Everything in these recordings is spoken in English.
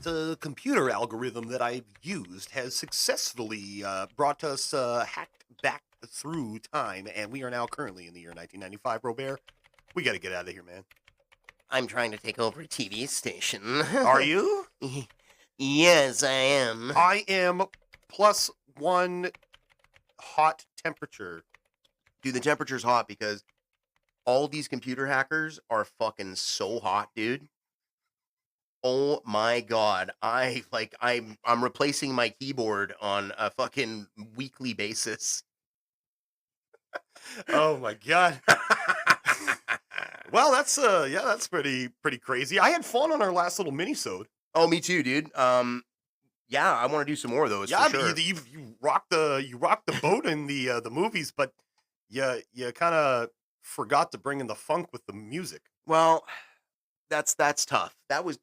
that computer algorithm that I've used has successfully brought us hacked back through time, and we are now currently in the year 1995. Robert, we got to get out of here, man. I'm trying to take over a TV station. Are you? Yes, I am. I am +1 hot temperature. Dude, the temperature's hot because all these computer hackers are fucking so hot, dude. Oh my god. I'm replacing my keyboard on a fucking weekly basis. Oh my god. Well, that's pretty crazy. I had fun on our last little mini-sode. Oh, me too, dude. Yeah, I want to do some more of those. Yeah, for sure. you rocked the boat in the movies, but you kind of forgot to bring in the funk with the music. Well, that's tough. That was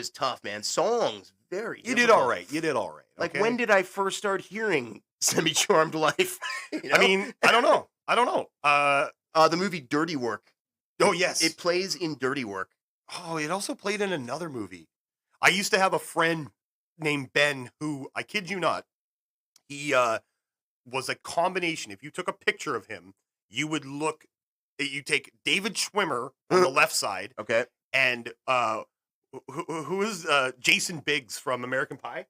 tough, man. Songs, very You difficult. did all right. Like, okay? when did I first start hearing Semi-Charmed Life? You know? I mean, I don't know. The movie Dirty Work. Oh, yes. It plays in Dirty Work. Oh, it also played in another movie. I used to have a friend named Ben who, I kid you not, he was a combination. If you took a picture of him, you take David Schwimmer on the left side. Okay. And who is Jason Biggs from American Pie?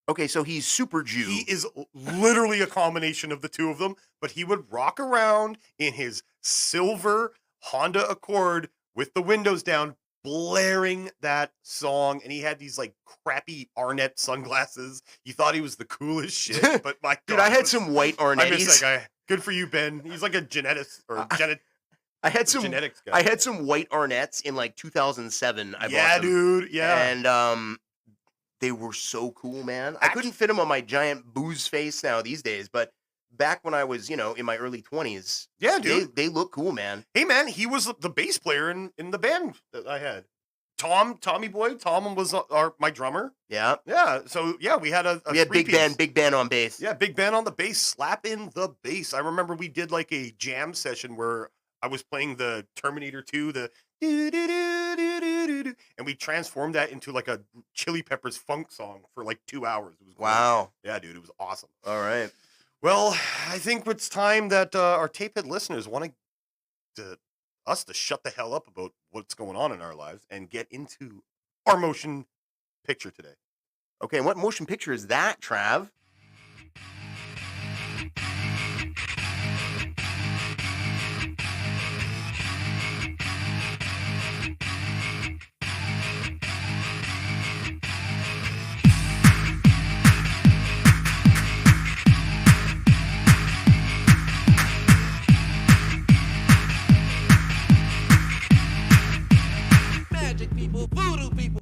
Okay, so he's Super Jew. He is literally a combination of the two of them, but he would rock around in his silver Honda Accord with the windows down, blaring that song, and he had these like crappy Arnett sunglasses. You thought he was the coolest shit, but my Dude, God, I had some white I miss Arnettis. that guy. Good for you, Ben. He's like a geneticist or I had some genetics guy. I had some white Arnett's in like 2007. I bought them. Dude. Yeah. And they were so cool, man. I couldn't fit them on my giant booze face now these days, but back when I was, in my early 20s, yeah, dude. They look cool, man. Hey, man, he was the bass player in the band that I had. Tommy Boy. Tom was my drummer. Yeah. Yeah. So, yeah, we had we had Big Ben on bass. Yeah, Big Ben on the bass, slapping the bass. I remember we did like a jam session where I was playing the Terminator 2, the do-do-do-do-do-do-do, and we transformed that into like a Chili Peppers funk song for like 2 hours. It was great. Wow. Yeah, dude, it was awesome. All right. Well, I think it's time that our tapehead listeners want us to shut the hell up about what's going on in our lives and get into our motion picture today. Okay, what motion picture is that, Trav?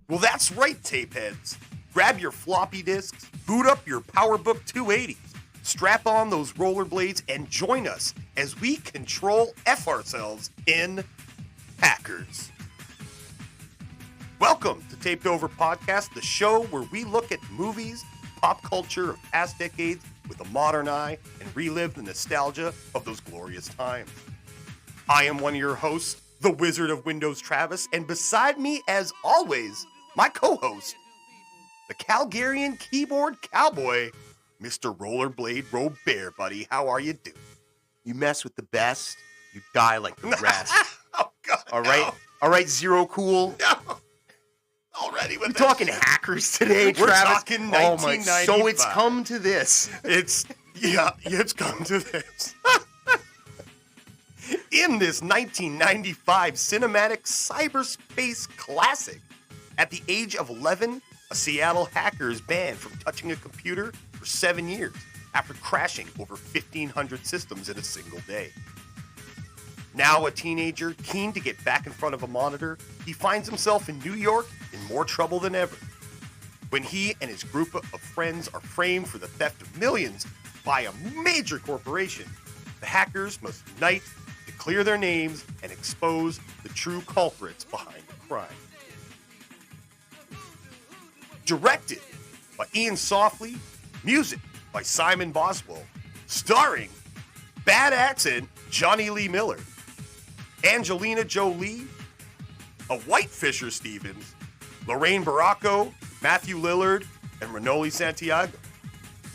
Well, that's right, tapeheads. Grab your floppy disks, boot up your PowerBook 280s, strap on those rollerblades, and join us as we control F ourselves in Hackers. Welcome to Taped Over Podcast, the show where we look at movies, pop culture of past decades with a modern eye and relive the nostalgia of those glorious times. I am one of your hosts, the Wizard of Windows, Travis, and beside me, as always, my co-host, the Calgarian keyboard cowboy, Mr. Rollerblade Robert, buddy. How are you doing? You mess with the best, you die like the rest. Oh, God. All right? No. All right, Zero Cool. No. Already with We're this talking shit. hackers today, We're Travis. talking Oh my, 1995. so it's come to this. It's come to this. In this 1995 cinematic cyberspace classic, at the age of 11, a Seattle hacker is banned from touching a computer for 7 years after crashing over 1,500 systems in a single day. Now a teenager keen to get back in front of a monitor, he finds himself in New York in more trouble than ever. When he and his group of friends are framed for the theft of millions by a major corporation, the hackers must unite to clear their names and expose the true culprits behind the crime. Directed by Ian Softly, music by Simon Boswell, starring bad accent Johnny Lee Miller, Angelina Jolie, a white Fisher Stevens, Lorraine Baracco, Matthew Lillard and Renoli Santiago,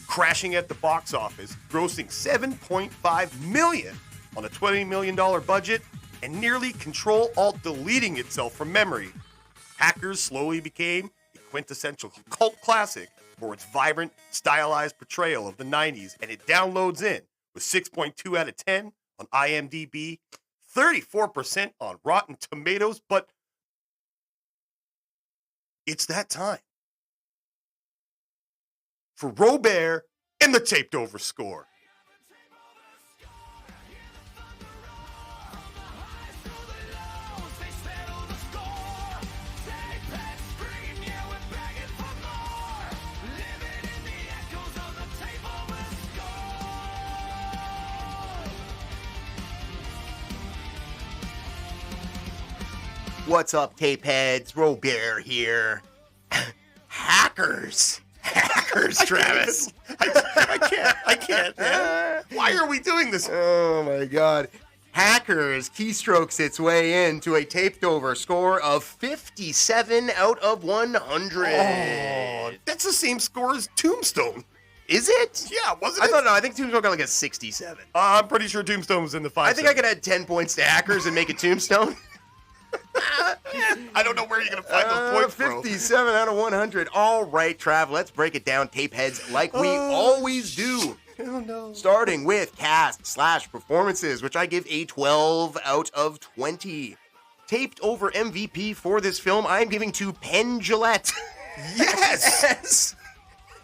crashing at the box office, grossing $7.5 million on a $20 million budget and nearly Control-Alt-Deleting itself from memory. Hackers slowly became a quintessential cult classic for its vibrant, stylized portrayal of the 90s, and it downloads in with 6.2 out of 10 on IMDb, 34% on Rotten Tomatoes, but it's that time for Robert and the taped over score. What's up, tape heads? Robert here. Hackers, Travis. I can't, man. Why are we doing this? Oh my God. Hackers keystrokes its way into a taped over score of 57 out of 100. Oh, that's the same score as Tombstone. Is it? Yeah, wasn't it? I think Tombstone got like a 67. I'm pretty sure Tombstone was in the 5. I think I could add 10 points to Hackers and make it Tombstone. I don't know where you're going to find those points, bro. 57 out of 100. All right, Trav, let's break it down, tape heads, like we always do. Oh, no. Starting with cast/performances, which I give a 12 out of 20. Taped over MVP for this film, I'm giving to Penn Jillette. Yes!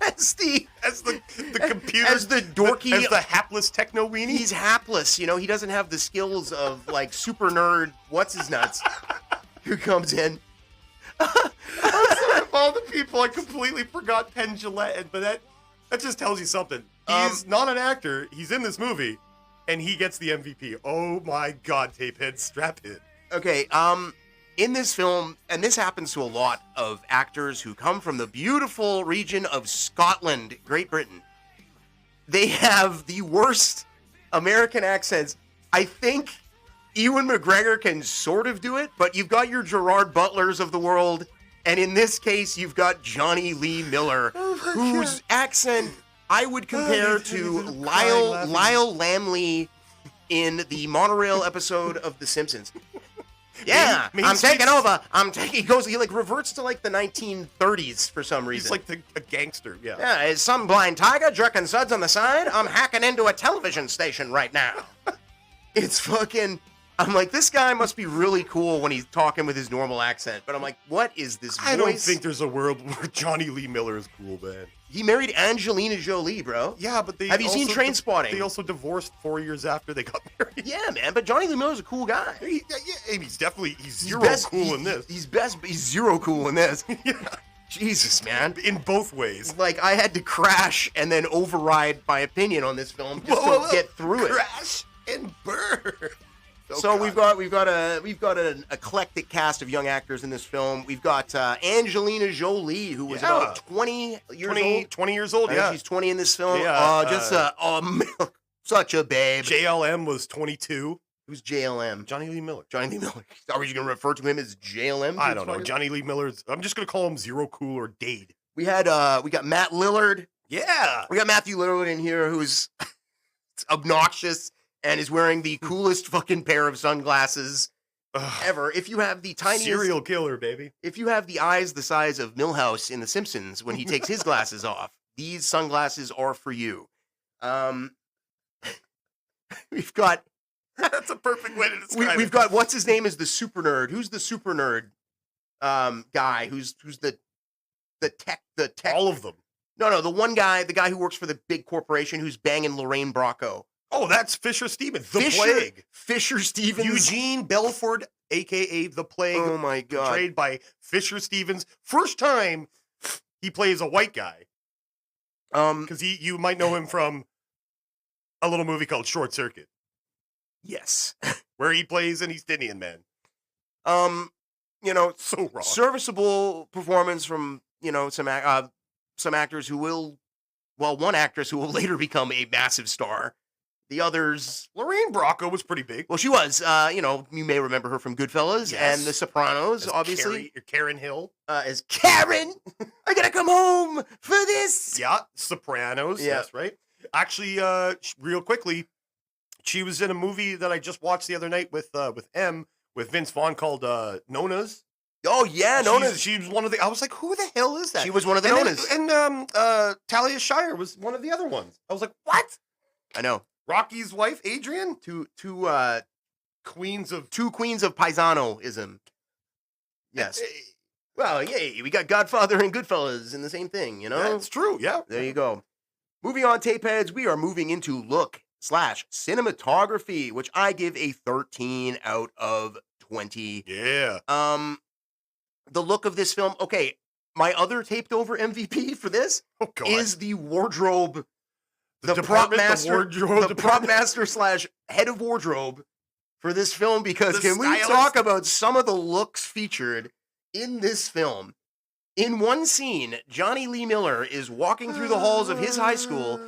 As the computer, as the dorky, as the hapless techno weenie. He's hapless, you know. He doesn't have the skills of like super nerd. What's his nuts? Who comes in? I'm sorry, of all the people, I completely forgot Penn Jillette, but that just tells you something. He's not an actor. He's in this movie, and he gets the MVP. Oh my God, tapehead, strap in. Okay, in this film, and this happens to a lot of actors who come from the beautiful region of Scotland, Great Britain, they have the worst American accents. I think Ewan McGregor can sort of do it, but you've got your Gerard Butlers of the world, and in this case, you've got Johnny Lee Miller, whose accent I would compare to Lyle Lamley in the monorail episode of The Simpsons. Yeah, I'm taking over. He like reverts to like the 1930s for some reason. He's like a gangster, yeah. Yeah, is some blind tiger jerking suds on the side? I'm hacking into a television station right now. It's fucking, I'm like, this guy must be really cool when he's talking with his normal accent. But I'm like, what is this voice? I don't think there's a world where Johnny Lee Miller is cool, man. He married Angelina Jolie, bro. Yeah, but have you seen Trainspotting? They also divorced 4 years after they got married. Yeah, man, but Johnny Lee Miller's a cool guy. He's definitely zero cool in this. He's zero cool in this. Yeah. Jesus, man. In both ways. Like, I had to crash and then override my opinion on this film just to get through it. Crash and burn. So we've got an eclectic cast of young actors in this film. We've got Angelina Jolie, who was about 20 years old. Yeah, she's 20 in this film. Yeah, such a babe. JLM was 22. Who's JLM? Johnny Lee Miller. Johnny Lee Miller. Are you going to refer to him as JLM? I don't know. Johnny Lee Miller's. I'm just going to call him Zero Cool or Dade. We got Matt Lillard. Yeah. We got Matthew Lillard in here, who's obnoxious and is wearing the coolest fucking pair of sunglasses ever. If you have the tiniest serial killer, baby. If you have the eyes the size of Milhouse in The Simpsons when he takes his glasses off, these sunglasses are for you. We've got. That's a perfect way to describe it. We've got what's his name is the super nerd. Who's the super nerd guy? Who's the tech? All of them. No, the one guy, the guy who works for the big corporation who's banging Lorraine Bracco. Oh, that's Fisher Stevens, the Plague. Fisher Stevens. Eugene Belford, a.k.a. the Plague. Oh, my God. Portrayed by Fisher Stevens. First time he plays a white guy. Because you might know him from a little movie called Short Circuit. Yes. Where he plays an East Indian man. So wrong. Serviceable performance from, some actors who will, one actress who will later become a massive star. The others, Lorraine Bracco was pretty big. well, she was. You may remember her from Goodfellas Yes. and The Sopranos, As obviously. Karen Hill. As Karen, I gotta come home for this. Yeah, Sopranos. Yeah. That's right. Actually, real quickly, she was in a movie that I just watched the other night with Vince Vaughn called Nona's. Oh yeah, Nona's. She was one of the. I was like, who the hell is that? She was one of the and Nonas. And Talia Shire was one of the other ones. I was like, what? I know. Rocky's wife, Adrian? Two Queens of Paisanoism. Yes. Well, yay, we got Godfather and Goodfellas in the same thing, you know? That's true, yeah. There you go. Moving on, tapeheads, we are moving into look/cinematography, which I give a 13 out of 20. Yeah. The look of this film, okay, my other taped over MVP for this is the wardrobe. The prop master, the prop master / head of wardrobe for this film, because can we talk about some of the looks featured in this film? In one scene, Johnny Lee Miller is walking through the halls of his high school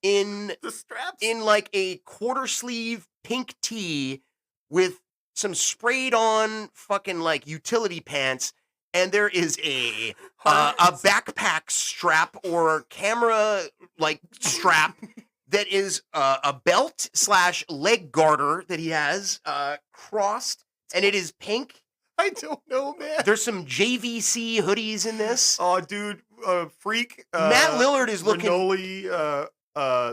in the straps, in like a quarter sleeve pink tee with some sprayed on fucking like utility pants, and there is a backpack strap or camera like strap that is a belt / leg garter that he has crossed, and it is pink. I don't know, man. There's some JVC hoodies in this. Oh, dude, freak. Matt Lillard is looking. Ranoli,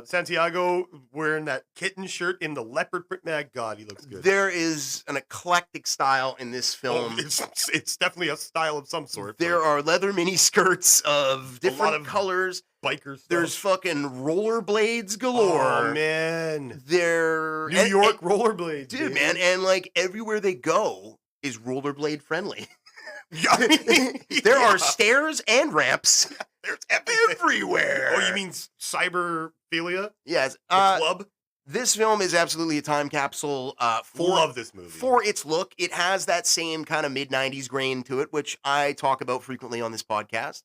Santiago wearing that kitten shirt in the leopard print. Man, God, he looks good. There is an eclectic style in this film. Oh, it's definitely a style of some sort. There are leather mini skirts of different colors. Bikers. There's fucking rollerblades galore. Oh man, they're New York rollerblades, dude, man, and like everywhere they go is rollerblade friendly. There are stairs and ramps. There's everywhere. Oh, you mean cyberphilia? Yes. The club? This film is absolutely a time capsule. Love this movie. For its look, it has that same kind of mid-90s grain to it, which I talk about frequently on this podcast.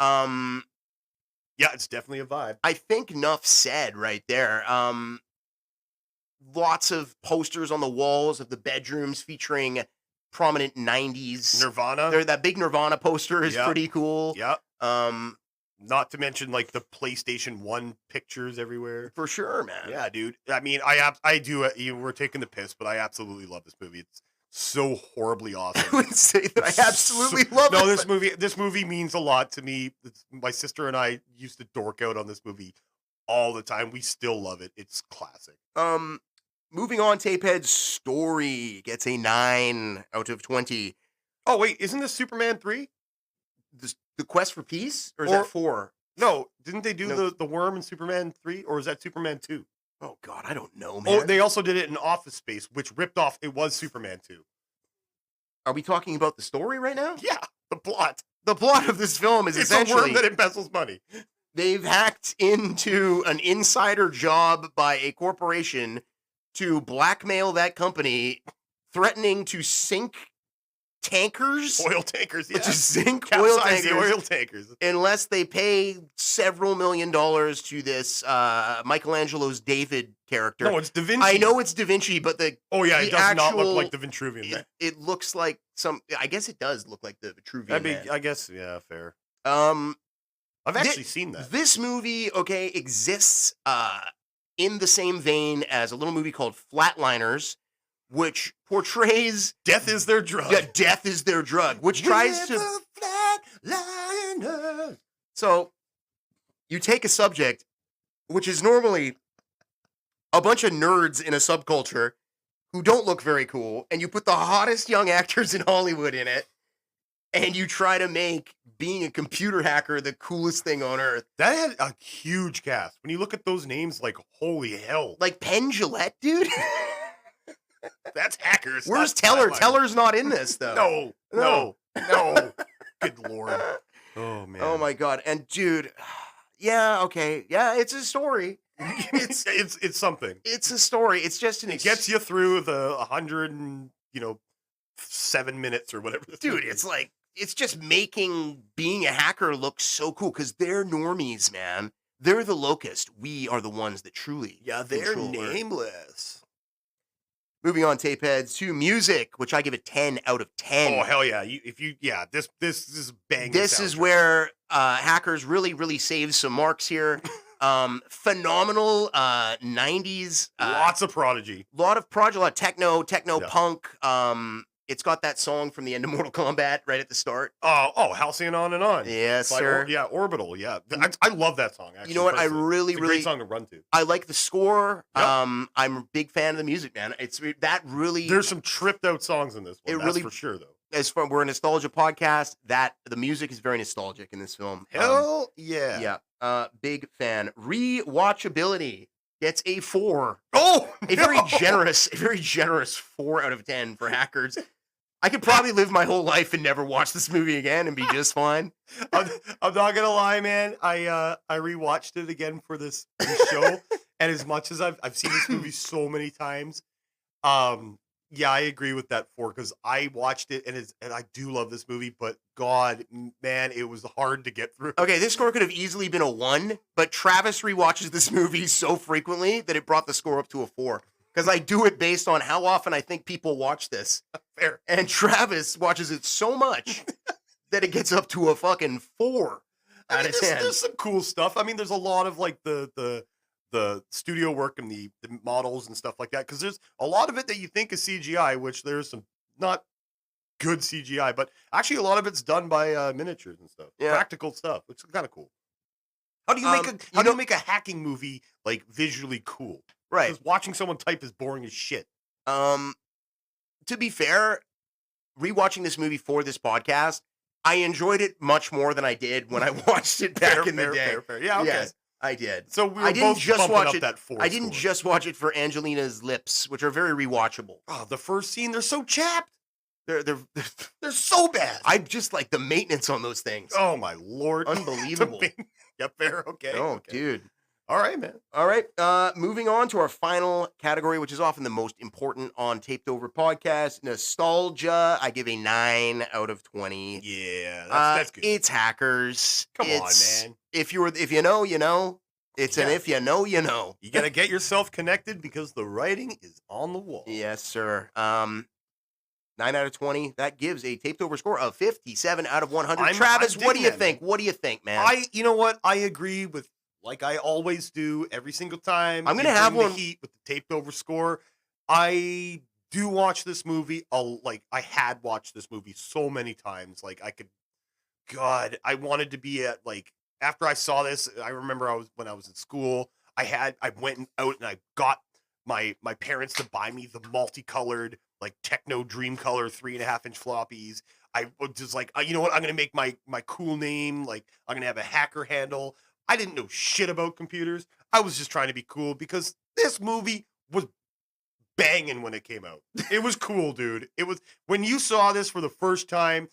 Yeah, it's definitely a vibe. I think enough said right there. Lots of posters on the walls of the bedrooms featuring prominent 90s Nirvana. That big Nirvana poster is pretty cool. Yeah. Not to mention like the PlayStation 1 pictures everywhere. For sure, man. Yeah, dude. I mean, I do. We're taking the piss, but I absolutely love this movie. It's so horribly awesome. I would say that I absolutely love it. No, this movie means a lot to me. My sister and I used to dork out on this movie all the time. We still love it. It's classic. Moving on, Tapehead's story gets a 9 out of 20. Oh, wait, isn't this Superman 3? The Quest for Peace? Or is that 4? No, didn't they do the worm in Superman 3? Or is that Superman 2? Oh, God, I don't know, man. Oh, they also did it in Office Space, which ripped off, it was Superman 2. Are we talking about the story right now? Yeah, the plot. The plot of this film is essentially... It's a worm that embezzles money. They've hacked into an insider job by a corporation to blackmail that company, threatening to sink tankers. Oil tankers, yeah. To sink Capsize the oil tankers. Unless they pay several $1 million to this Michelangelo's David character. No, it's Da Vinci. I know it's Da Vinci, but it does not look like the Vitruvian. It looks like I guess it does look like the Vitruvian. I guess, yeah, fair. I've actually seen that. This movie, exists in the same vein as a little movie called Flatliners, which portrays death is their drug. Yeah, death is their drug, which tries to Flatliners. So you take a subject which is normally a bunch of nerds in a subculture who don't look very cool, and you put the hottest young actors in Hollywood in it, and you try to make being a computer hacker the coolest thing on earth. That had a huge cast. When you look at those names, like, holy hell. Like Penn Jillette, dude? That's hackers. Where's Teller? Teller's not in this, though. No. Good Lord. Oh, man. Oh, my God. And, dude, yeah, okay. Yeah, it's a story. It's something. It's a story. It's just It gets you through the 107 minutes or whatever. Dude, it's like, it's just making being a hacker look so cool because they're normies, man. They're the locust. We are the ones that truly Yeah, they're control Earth. nameless. Moving on, tape heads, to music, which I give a 10 out of 10. Oh hell yeah! This is banging. This is soundtrack. where hackers really save some marks here. Phenomenal 90s. Lots of Prodigy. Lot of Prodigy, a lot of techno Yeah. punk. It's got that song from the end of Mortal Kombat right at the start. Halcyon on and on. Yes, By sir. Orbital. Yeah, I love that song. Actually, You know what? I It's a really great song to run to. I like the score. Yep. I'm a big fan of the music, man. It's that really. There's some tripped out songs in this one. It That's really- for sure, though. As far we're a nostalgia podcast, that the music is very nostalgic in this film. Hell yeah. Yeah. Big fan. Rewatchability gets a 4. Oh, A very generous 4 out of 10 for hackers. I could probably live my whole life and never watch this movie again and be just fine. I'm not gonna lie, man. I rewatched it again for this show, and as much as I've seen this movie so many times, yeah, I agree with that 4 because I watched it and I do love this movie, but God, man, it was hard to get through. Okay, this score could have easily been a 1, but Travis rewatches this movie so frequently that it brought the score up to a 4. Because I do it based on how often I think people watch this. Fair. And Travis watches it so much that it gets up to a fucking 4 out of 10. There's some cool stuff. I mean, there's a lot of like the studio work and the models and stuff like that. Because there's a lot of it that you think is CGI, which there's some not good CGI, but actually a lot of it's done by miniatures and stuff, Yeah. practical stuff, which is kind of cool. How do you make a hacking movie like visually cool? Right. Because watching someone type is boring as shit. To be fair, rewatching this movie for this podcast, I enjoyed it much more than I did when I watched it back in the day. Fair. Yeah, okay. Yes, I did. So we were I didn't both just bumping watch up it. that 4 I didn't score. just watch it for Angelina's lips, which are very rewatchable. Oh, the first scene, they're so chapped. They're They're so bad. I just like the maintenance on those things. Oh my lord. Unbelievable. Yep, fair. Okay. Oh, okay. dude. All right, man. All right. Moving on to our final category, which is often the most important on Taped Over Podcast, nostalgia. I give a 9 out of 20. Yeah, that's good. It's hackers. Come on, It's- man. If you know, you know. It's an Yeah. if you know, you know. You gotta get yourself connected because the writing is on the wall. Yes, sir. 9 out of 20. That gives a taped over score of 57 out of 100. Travis, I'm what do you digging that, think? What do you think, man? You know what? I agree with, like I always do every single time. I'm gonna you have bring one- the heat with the taped over score. I do watch this movie. I had watched this movie so many times. Like God, I wanted to be at like after I saw this. I remember when I was in school. I went out and I got my parents to buy me the multicolored like techno Dreamcolor 3.5-inch floppies. I was just like, you know what? I'm gonna make my cool name. Like I'm gonna have a hacker handle. I didn't know shit about computers. I was just trying to be cool because this movie was banging when it came out. It was cool, dude. It was when you saw this for the first time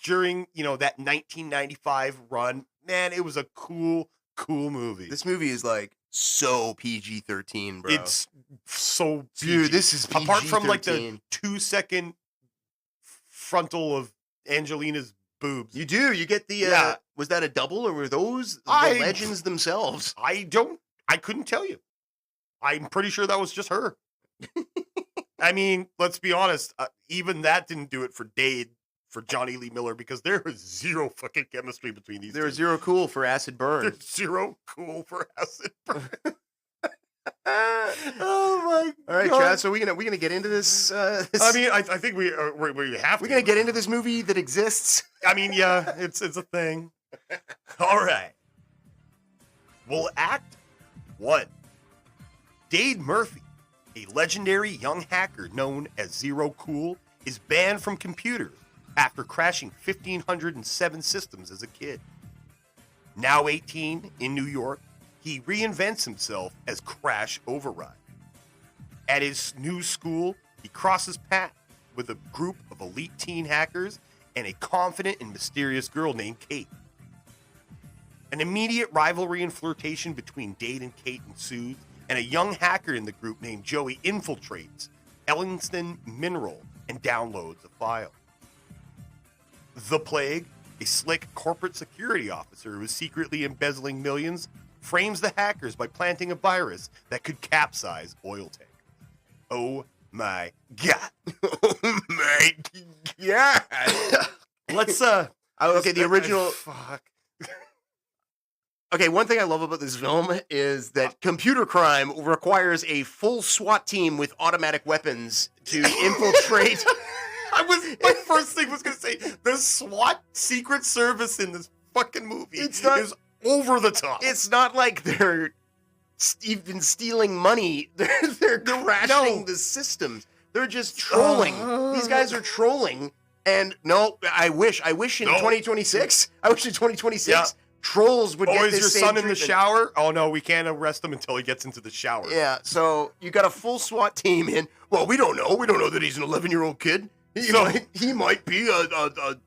during, that 1995 run, man, it was a cool movie. This movie is like so PG-13, bro. It's so Dude, PG. this is PG-13. Apart from like the 2-second frontal of Angelina's boobs. You do. You get the Yeah. Was that a double or were those the I- legends themselves? I couldn't tell you. I'm pretty sure that was just her. I mean, let's be honest. Even that didn't do it for Johnny Lee Miller because there was zero fucking chemistry between these There two. was zero cool for acid burn. There's zero cool for acid burn. Oh my All right, God. Chad. So we're gonna get into this. I mean, I think we have to. we're gonna get into this movie that exists. I mean, yeah, it's a thing. All right. Well, Act 1. Dade Murphy, a legendary young hacker known as Zero Cool, is banned from computers after crashing 1,507 systems as a kid. Now 18 in New York, he reinvents himself as Crash Override. At his new school, he crosses paths with a group of elite teen hackers and a confident and mysterious girl named Kate. An immediate rivalry and flirtation between Dade and Kate ensues, and a young hacker in the group named Joey infiltrates Ellingston Mineral and downloads a file. The Plague, a slick corporate security officer who is secretly embezzling millions frames the hackers by planting a virus that could capsize oil tankers. Oh my god. Oh my god. Let's Okay, the original. fuck. Okay, one thing I love about this film is that computer crime requires a full SWAT team with automatic weapons to infiltrate. My first thing was gonna say the SWAT Secret Service in this fucking movie is over the top. It's not like they're even stealing money. They're crashing the systems. They're just trolling. These guys are trolling. And no, I wish in 2026. I wish in 2026 trolls would get this. Is your same son in the treatment. shower? Oh no, we can't arrest him until he gets into the shower. Yeah, so you got a full SWAT team in. Well, we don't know. We don't know that he's an 11-year-old kid. He might be a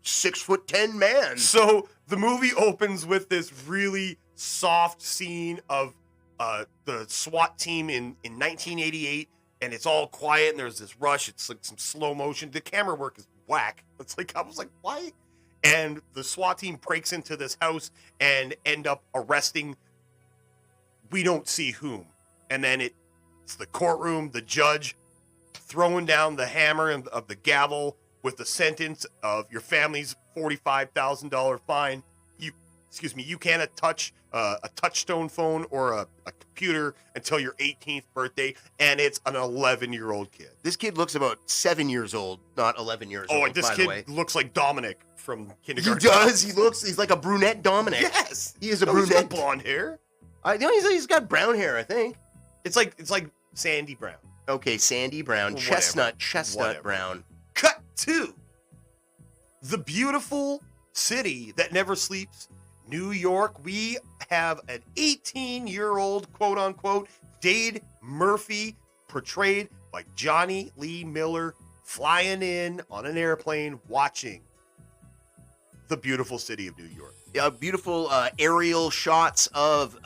6'10" man. So the movie opens with this really soft scene of the SWAT team in 1988, and it's all quiet, and there's this rush. It's like some slow motion. The camera work is whack. It's like, I was like, why? And the SWAT team breaks into this house and end up arresting, we don't see whom. And then it's the courtroom, the judge throwing down the hammer of the gavel with the sentence of your family's $45,000 fine. You can't touch a touchstone phone or a computer until your 18th birthday, and it's an 11-year-old kid. This kid looks about 7 years old, not 11 years old. Oh, this kid looks like Dominic from Kindergarten. He does. He's like a brunette Dominic. Yes, he is a brunette. brunette. He's got blonde hair. I know he's got brown hair. I think it's like Sandy Brown. Okay, Sandy Brown, Well, chestnut whatever. brown. Cut to the beautiful city that never sleeps, New York. We have an 18-year-old, quote-unquote, Dade Murphy, portrayed by Johnny Lee Miller, flying in on an airplane, watching the beautiful city of New York. Beautiful aerial shots of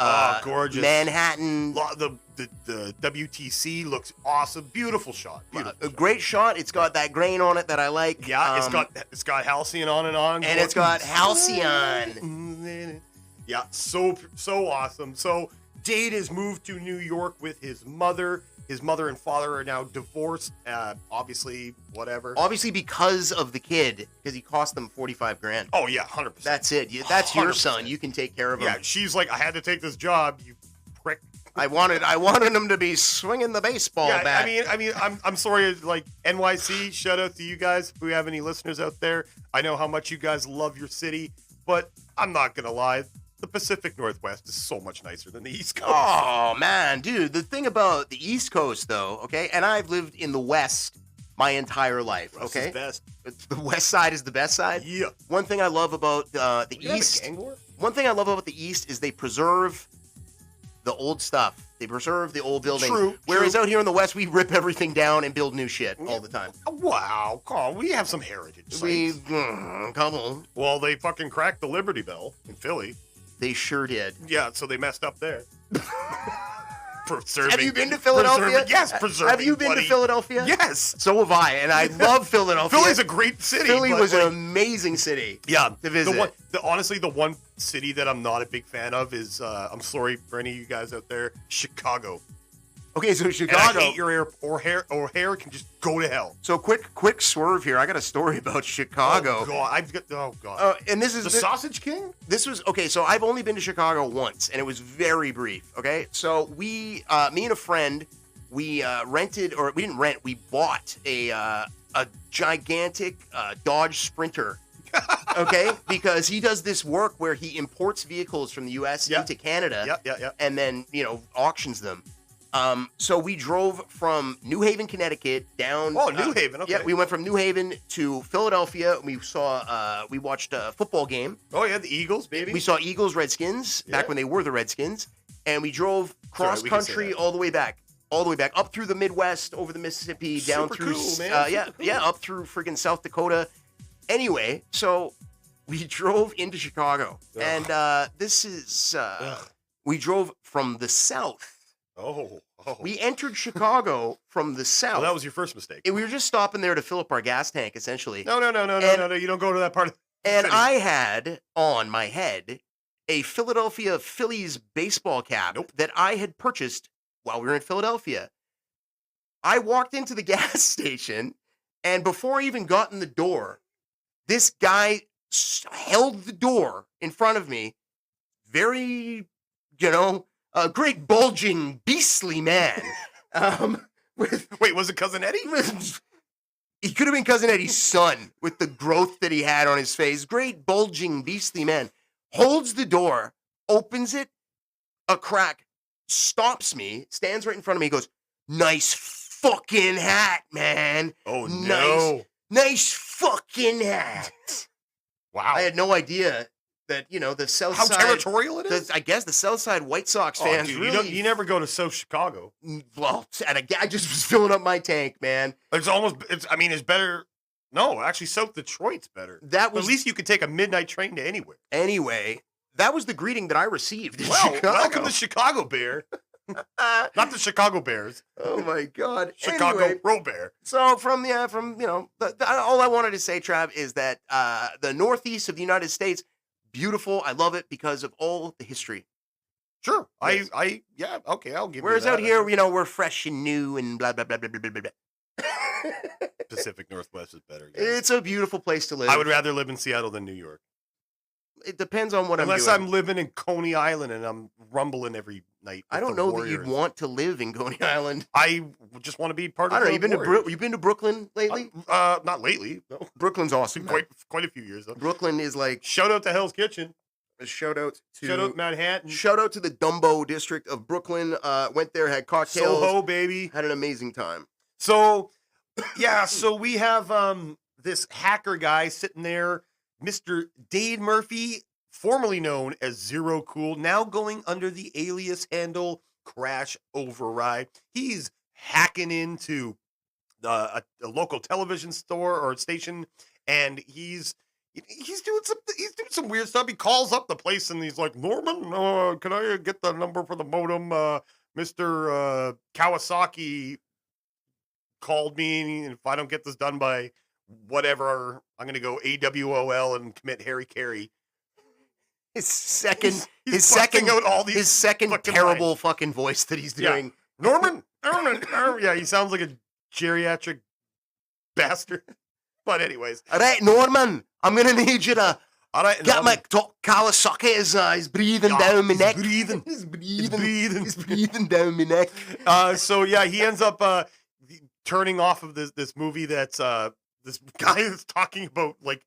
gorgeous Manhattan. The WTC looks awesome. Beautiful shot. A great shot. It's got that grain on it that I like. Yeah, it's got Halcyon on and on. And it's got Halcyon. Yeah, so awesome. So Dade has moved to New York with his mother. His mother and father are now divorced. Obviously, whatever. Obviously, because of the kid, because he cost them $45,000. Oh yeah, 100%. That's it. That's your 100%. son. You can take care of him. Yeah, she's like, I had to take this job. You prick. I wanted him to be swinging the baseball bat. I mean, I'm sorry. Like NYC, shout out to you guys. If we have any listeners out there, I know how much you guys love your city, but I'm not gonna lie. The Pacific Northwest is so much nicer than the East Coast. Oh, man, dude. The thing about the East Coast, though, okay, and I've lived in the West my entire life, West okay? is best. The West side is the best side? Yeah. One thing I love about the East... One thing I love about the East is they preserve the old stuff. They preserve the old buildings. True. Whereas out here in the West, we rip everything down and build new shit all the time. Wow. Come on, we have some heritage sites. Come on. Well, they fucking cracked the Liberty Bell in Philly. They sure did. Yeah, so they messed up there. Have you been to Philadelphia? Yes, preserving. Have you been to Philadelphia? Yes. So have I, and I love Philadelphia. Philly's a great city. Philly was an amazing city. Yeah, to visit. Honestly, the one city that I'm not a big fan of is, I'm sorry for any of you guys out there, Chicago. Okay, so Chicago. And I hate your hair can just go to hell. So quick swerve here. I got a story about Chicago. Oh god. And this is the Sausage King. This was okay. So I've only been to Chicago once, and it was very brief. Okay, so me and a friend, we rented, or we didn't rent. We bought a gigantic Dodge Sprinter. Okay, because he does this work where he imports vehicles from the U.S. into Canada. Yep. And then auctions them. So we drove from New Haven, Connecticut down. Oh, New Haven. Okay. Yeah, we went from New Haven to Philadelphia. We watched a football game. Oh yeah, the Eagles, baby. We saw Eagles, Redskins back when they were the Redskins, and we drove cross country all the way back up through the Midwest, over the Mississippi, down through cool, man. up through friggin' South Dakota. Anyway, so we drove into Chicago, and this is we drove from the south. Oh. We entered Chicago from the south. Well, that was your first mistake. And we were just stopping there to fill up our gas tank, essentially. No. You don't go to that part of the And city. I had on my head a Philadelphia Phillies baseball cap that I had purchased while we were in Philadelphia. I walked into the gas station, and before I even got in the door, this guy held the door in front of me. Very, a great bulging, beastly man. Wait, was it Cousin Eddie? He could have been Cousin Eddie's son with the growth that he had on his face. Great, bulging, beastly man. Holds the door, opens it, a crack, stops me, stands right in front of me, goes, "Nice fucking hat, man." Oh, no. Nice fucking hat. Wow. I had no idea that, the South How Side... territorial it is? I guess the South Side White Sox fans dude, really... you never go to South Chicago. Well, I just was filling up my tank, man. It's better... No, actually, South Detroit's better. At least you could take a midnight train to anywhere. Anyway, that was the greeting that I received in Well, Chicago. welcome to Chicago, Bear. Not the Chicago Bears. Oh my God! Chicago anyway, Row Bear. So all I wanted to say, Trav, is that the Northeast of the United States, beautiful. I love it because of all the history. Sure. Yes. Okay, I'll give Whereas you that. out here, we're fresh and new and blah blah blah blah blah blah blah. Pacific Northwest is better. Yes. It's a beautiful place to live. I would rather live in Seattle than New York. It depends on what Unless I'm doing. I'm living in Coney Island and I'm rumbling every night. I don't know that you'd want to live in Coney Island. I just want to be part of. I don't know. You've been to Brooklyn lately? Not lately. No. Brooklyn's awesome. Quite a few years though. Brooklyn is like... Shout out to Hell's Kitchen. Shout out Manhattan. Shout out to the Dumbo district of Brooklyn. Went there, had cocktails. Soho, baby. Had an amazing time. So, yeah. So we have this hacker guy sitting there, Mr. Dade Murphy, formerly known as Zero Cool, now going under the alias handle Crash Override. He's hacking into a local television store or station, and he's doing some weird stuff. He calls up the place and he's like, "Norman, can I get the number for the modem? Mr. Kawasaki called me, and if I don't get this done by whatever, I'm going to go AWOL and commit Harry Carey." His second fucking terrible lines. fucking voice that he's doing. Yeah. Norman. Yeah, he sounds like a geriatric bastard. But anyways. All right, Norman, I'm going to need you to get my Kawasaki. He's breathing down my neck. He's breathing down my neck. So, yeah, he ends up turning off of this movie that's this guy is talking about, like,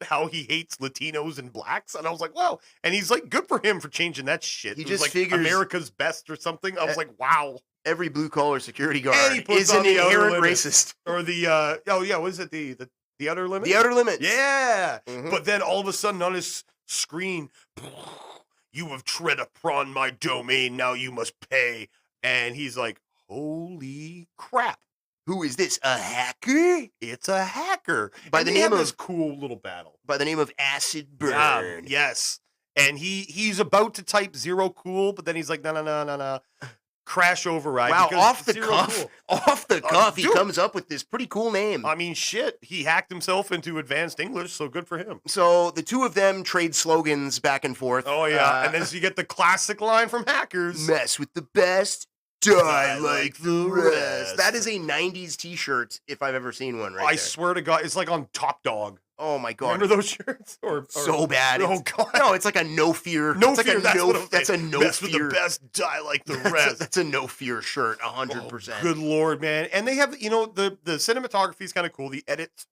how he hates Latinos and blacks, and I was like, wow. And he's like, good for him for changing that shit. He it just was like figures America's Best or something. I was like, wow. Every blue collar security guard is an the inherent racist. Or what is it? The Outer Limits? The Outer Limits. Yeah. Mm-hmm. But then all of a sudden on his screen, "You have tread upon my domain, now you must pay." And he's like, holy crap. Who is this? A hacker? It's a hacker. By the name of this cool little battle. By the name of Acid Burn. Yes. And he's about to type Zero Cool, but then he's like, no. Crash Override. Wow, off the cuff, he dude, comes up with this pretty cool name. I mean, shit, he hacked himself into advanced English, so good for him. So the two of them trade slogans back and forth. Oh, yeah, and then you get the classic line from hackers. Mess with the best, die like the rest. That is a 90s t-shirt, if I've ever seen one, I swear to God, it's like on Top Dog. Oh my God. Remember those shirts? So bad. Oh God. No, it's like a no fear. No it's fear. Like that's a no Mess fear. With the best, die like the rest. That's a no fear shirt, 100%. Oh, good Lord, man. And they have, the cinematography is kind of cool. The edits,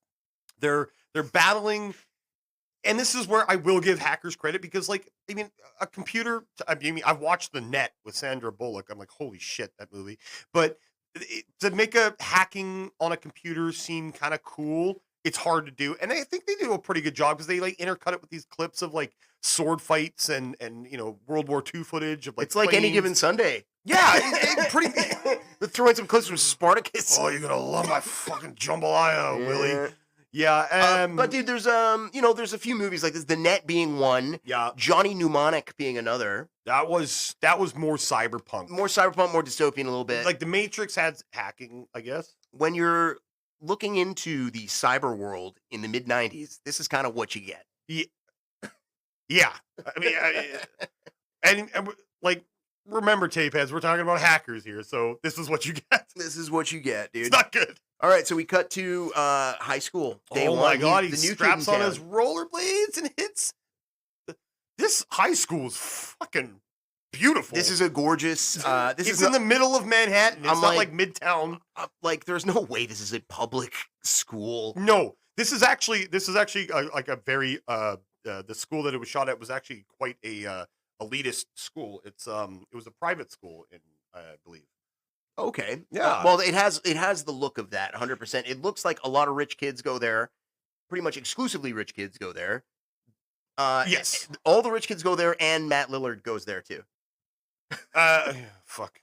they're battling. And this is where I will give hackers credit because, like, I mean, a computer, I've watched The Net with Sandra Bullock. I'm like, holy shit, that movie. But to make a hacking on a computer seem kind of cool, it's hard to do. And I think they do a pretty good job because they like intercut it with these clips of like sword fights and World War II footage of like it's like planes. Any Given Sunday. Yeah, pretty. They're throwing some clips from Spartacus. Oh, you're gonna love my fucking jambalaya, Willie. Yeah, but dude, there's there's a few movies like this. The Net being one. Yeah, Johnny Mnemonic being another. That was more cyberpunk, more dystopian a little bit. Like The Matrix had hacking, I guess. When you're looking into the cyber world in the mid-90s, this is kind of what you get. Yeah. Yeah. I mean, like, remember, tape heads, we're talking about hackers here, so this is what you get. This is what you get, It's dude. not good. All right, so we cut to high school. Day Oh one. my God, he the new kid in straps on town. his rollerblades and hits. This high school is fucking beautiful. This is a gorgeous. It's in the middle of Manhattan. It's I'm not like- like Midtown. like, there's no way this is a public school. No, this is actually like a very the school that it was shot at was actually quite a elitist school. It was a private school in I believe. Okay. Yeah. Well, it has the look of that 100%. It looks like a lot of rich kids go there. Pretty much exclusively rich kids go there. Yes. All the rich kids go there, and Matt Lillard goes there too. Fuck.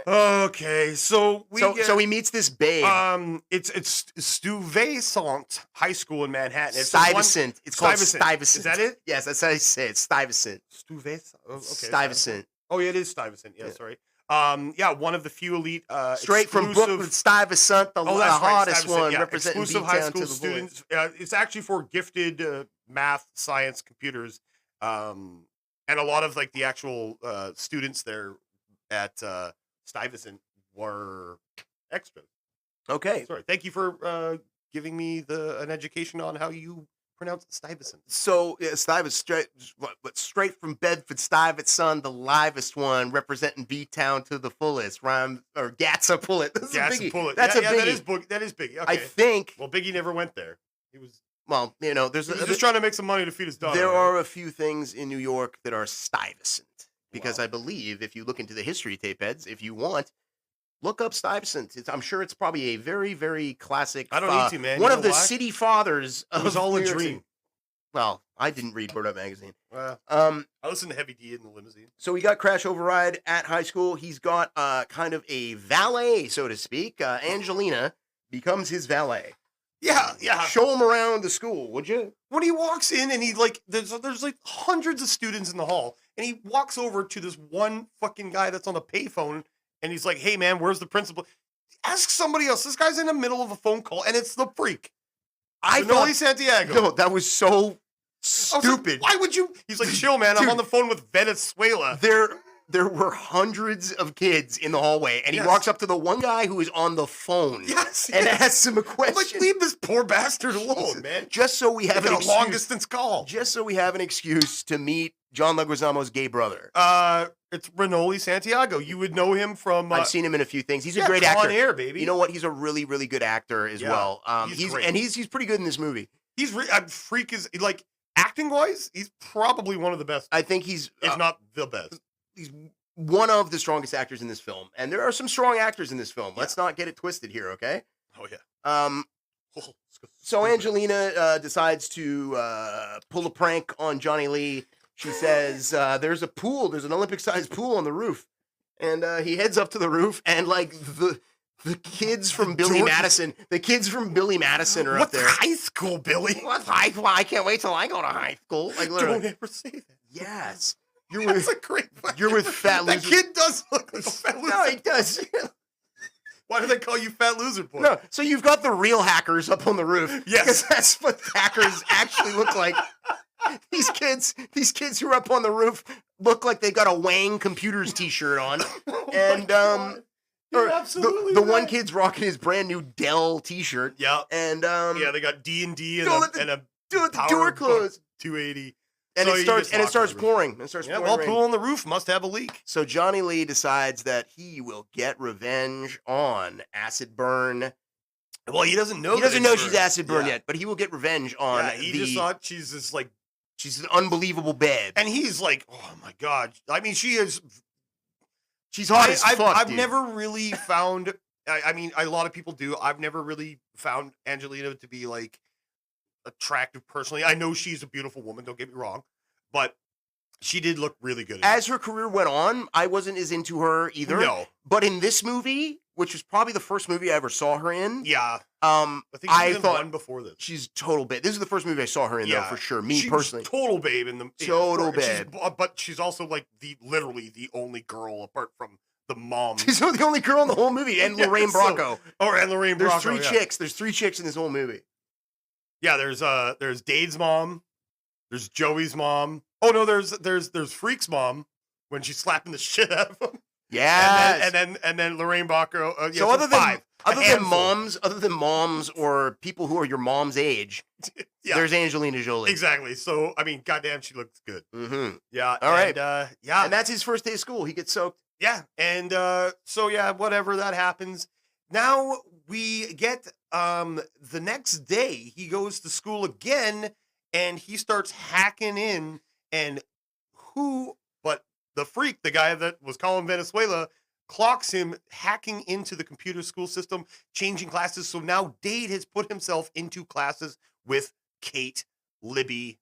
Okay, so So he meets this babe. it's Stuyvesant High School in Manhattan. It's Stuyvesant. It's called Stuyvesant. Stuyvesant. Is that it? Yes, that's how you say it. Stuyvesant. Stuyvesant. Oh, okay. Stuyvesant. Oh, yeah, it is Stuyvesant. Yeah, Yeah. sorry. Yeah, one of the few elite Straight from exclusive- Brooklyn, Stuyvesant, the Oh, that's right, hottest Stuyvesant, one, yeah, representing exclusive B-Town high school to the fullest. students. It's actually for gifted math, science, computers, and a lot of like the actual students there at Stuyvesant were extras. Okay. Sorry, thank you for giving me an education on how you pronounce Stuyvesant. So Stuyvesant, straight from Bedford, Stuyvesant, the livest one, representing B-Town to the fullest. Rhyme or Gatsa pull it. That's a biggie. Pull it. That's yeah, a biggie. that is biggie. Okay. I think. Well, Biggie never went there. He was There's just trying to make some money to feed his daughter. there right? are a few things in New York that are Stuyvesant because I believe if you look into the history tape heads, if you want, look up Stuyvesant. I'm sure it's probably a very, very classic. I don't need to, man. One You of know the why? city fathers. It was of all New a York City. dream. Well, I didn't read Bird Up magazine. I listened to Heavy D in the limousine. So we got Crash Override at high school. He's got kind of a valet, so to speak. Angelina becomes his valet. Yeah. Show him around the school, would you? When he walks in and he like there's like hundreds of students in the hall and he walks over to this one fucking guy that's on the payphone and he's like, "Hey man, where's the principal?" Ask somebody else. This guy's in the middle of a phone call and it's the freak. I Noli thought Santiago. no, that was so I was like, stupid. why would you? He's like, "Chill, man. I'm Dude. on the phone with Venezuela." There were hundreds of kids in the hallway, and he Yes. walks up to the one guy who is on the phone Yes. and yes. asks him a I'm question. like, leave this poor bastard alone, man. Just so we have Making an a long excuse, distance call. just so we have an excuse to meet John Leguizamo's gay brother. It's Renoli Santiago. You would know him from. I've seen him in a few things. He's a yeah, great Con actor. Air, baby. You know what? He's a really, really good actor as Yeah, well. he's great. He's pretty good in this movie. He's Freak is like acting wise. He's probably one of the best, I think he's if not the best. he's one of the strongest actors in this film, and there are some strong actors in this film. Let's not get it twisted here, okay? Oh yeah. So Angelina decides to pull a prank on Johnny Lee. She says, "There's a pool. There's an Olympic-sized pool on the roof," and he heads up to the roof, and like the kids from Billy Madison, are up What's there. high school, Billy? What's high school? I can't wait till I go to high school. Like literally, Don't ever say that. yes. That's a great. You're with fat That loser. kid does look like a fat loser. No, he does. Why do they call you Fat Loser Boy? No, so you've got the real hackers up on the roof. Yes. Because that's what hackers actually look like. These kids who are up on the roof look like they got a Wang Computers t-shirt on. Oh my And God. You're or absolutely the one right. kid's rocking his brand new Dell t-shirt. Yeah. And Yeah, they got D&D Don't let the and a the power door buck closed. 280. And So it you starts just and it lock starts the roof. pouring. It starts Yeah, pouring. well, rain. pool on the roof must have a leak. So Johnny Lee decides that he will get revenge on Acid Burn. Well, he doesn't know. He that doesn't know it's she's her. Acid Burn Yeah. yet, but he will get revenge on Yeah, he just thought she's just like, she's an unbelievable babe. and he's like, oh my God. I mean, she is. She's hot as fuck, I've dude. never really found. I mean, a lot of people do. I've never really found Angelina to be like attractive personally. I know she's a beautiful woman. Don't get me wrong, but she did look really good. As her career went on, I wasn't as into her either. No. But in this movie, which was probably the first movie I ever saw her in, Yeah. I I think she did thought one before this. she's total babe. This is the first movie I saw her in, though, for sure. Me She's personally. total babe in the Total she's- babe. but she's also like literally the only girl apart from the mom. She's the only girl in the whole movie, and Yeah, Lorraine so- Bracco. And Lorraine There's Bracco, three yeah. chicks. There's three chicks in this whole movie. Yeah, there's Dade's mom. There's Joey's mom. Oh no, there's Freak's mom when she's slapping the shit out of him. Yeah. And then Lorraine Bacco. So other than moms or people who are your mom's age, there's Angelina Jolie. Exactly. So I mean, goddamn, she looks good. Mm-hmm. Yeah. All right. Yeah. And that's his first day of school. He gets soaked. Yeah. And so yeah, whatever that happens. Now we get the next day he goes to school again and he starts hacking in, and but the freak, the guy that was calling Venezuela, clocks him hacking into the computer school system, changing classes. So now Dade has put himself into classes with Kate, Libby.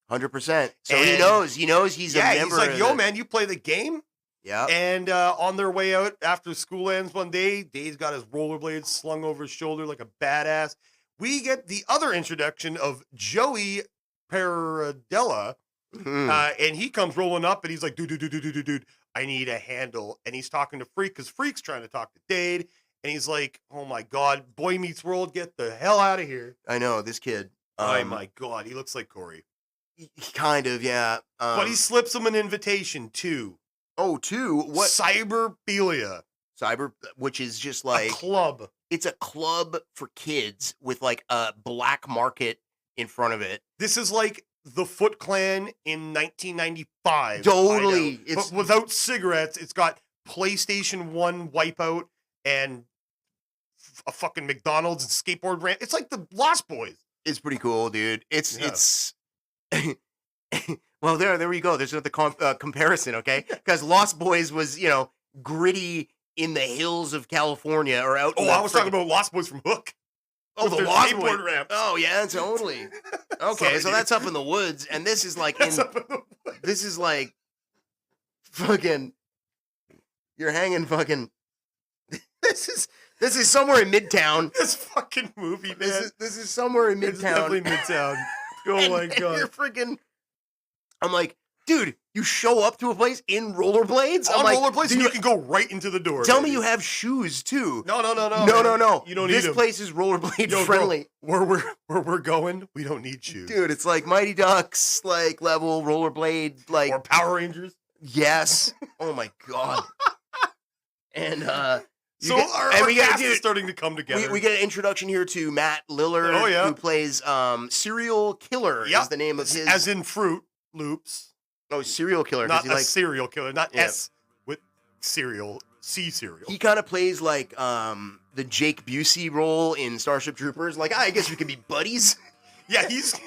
100%. So he knows he's a member. He's like, yo, man, you play the game? Yeah. And on their way out after school ends one day, Dade's got his rollerblades slung over his shoulder like a badass. We get the other introduction of Joey Paradella. And he comes rolling up and he's like, dude, I need a handle. And he's talking to Freak because Freak's trying to talk to Dade. And he's like, oh my God, Boy Meets World, get the hell out of here. I know, this kid. Oh my God, he looks like Corey. Kind of, yeah. But he slips him an invitation too. Oh, to what? Cyberpelia. Which is just like a club. It's a club for kids with like a black market in front of it. This is like the Foot Clan in 1995. Totally. But without cigarettes. It's got PlayStation 1 Wipeout and a fucking McDonald's and skateboard ramp. It's like the Lost Boys. It's pretty cool, dude. It's well, there we go. There's another comparison, okay? Because Lost Boys was, gritty in the hills of California or out. Oh, I was talking about Lost Boys from Hook. Oh, the Lost Boys ramp. Oh, yeah, totally. Okay, Sorry, so that's up in the woods, and this is like this is like fucking. You're hanging fucking. This is somewhere in Midtown. This fucking movie, man. This is somewhere in Midtown. It's definitely Midtown. Oh my God. You're freaking. I'm like, dude, you show up to a place in rollerblades? On rollerblades, and you can go right into the door. Tell me you have shoes too. No. No. You don't need this them. place is rollerblade friendly. Bro, where we're going, we don't need shoes. Dude, it's like Mighty Ducks, like level rollerblade, like or Power Rangers. Yes. Oh my God. And our cast is starting to come together. We get an introduction here to Matt Lillard, who plays Serial Killer. Is the name of his, as in Fruit Loops. Oh, Serial Killer. Not a serial killer, not S with cereal, C cereal. He kind of plays like the Jake Busey role in Starship Troopers. Like, I guess we can be buddies. Yeah, he's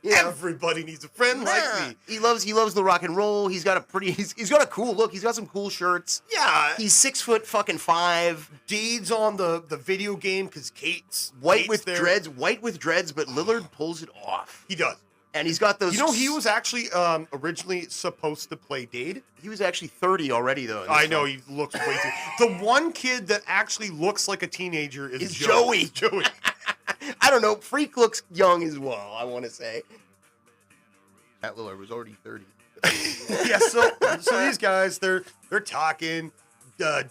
everybody needs a friend like me. He loves the rock and roll. He's got a cool look. He's got some cool shirts. Yeah. He's 6'5". Dade's on the video game because Kate's white with dreads, but Lillard pulls it off. He does. And he's got those. He was actually originally supposed to play Dade. He was actually 30 already, though. I know, he looks way too. The one kid that actually looks like a teenager is Joey. Joey. I don't know. Freak looks young as well, I want to say. Matt Lillard was already 30. Yeah, so these guys, they're talking.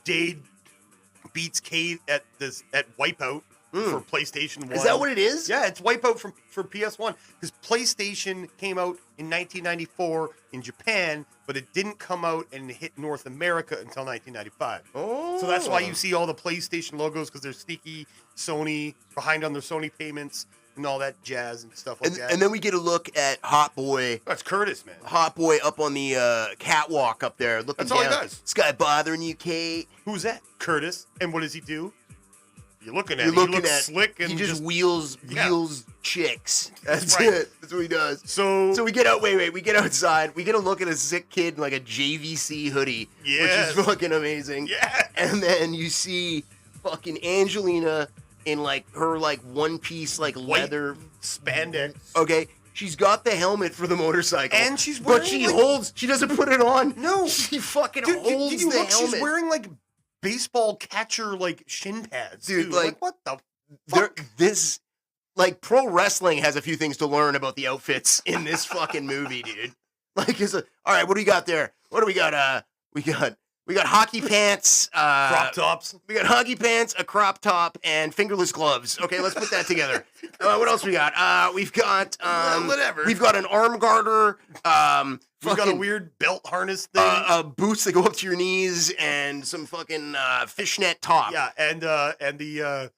Dade beats Kate at Wipeout for PlayStation 1. Is that what it is? Yeah, it's Wipeout for PS1 because PlayStation came out in 1994 in Japan, but it didn't come out and hit North America until 1995. Oh. So that's why you see all the PlayStation logos because they're sneaky Sony, behind on their Sony payments and all that jazz and stuff like that. And then we get a look at Hot Boy. That's Curtis, man. Hot Boy up on the catwalk up there looking That's all down. he does. This guy bothering you, Kate? Who's that? Curtis. And what does he do? You're looking at him. He looks slick and he just wheels chicks. That's right. it. That's what he does. So we get out. Wait. We get outside. We get a look at a sick kid in like a JVC hoodie, which is fucking amazing. Yeah. And then you see fucking Angelina in like her like one piece like white leather spandex. Okay. She's got the helmet for the motorcycle. And she's wearing she doesn't put it on. No. She fucking holds did you the look? helmet. She's wearing like baseball catcher like shin pads. Dude, too. like what the fuck? This like pro wrestling has a few things to learn about the outfits in this fucking movie, dude. Like all right, what do we got there? What do we got? We We got hockey pants, Crop tops. we got hockey pants, a crop top, and fingerless gloves. Okay, let's put that together. What else we got? We've got Whatever. We've got an arm garter. We've got a weird belt harness thing. Boots that go up to your knees, and some fucking fishnet top. Yeah, and the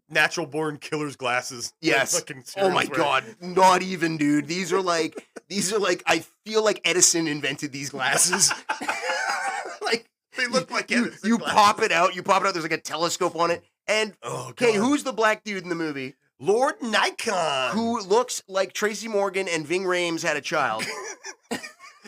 natural born killer's glasses. Yes. Oh my god, not even, dude. These are like I feel like Edison invented these glasses. Like they look like Edison. You pop it out. There's like a telescope on it. And okay, who's the black dude in the movie? Lord Nikon, who looks like Tracy Morgan and Ving Rhames had a child.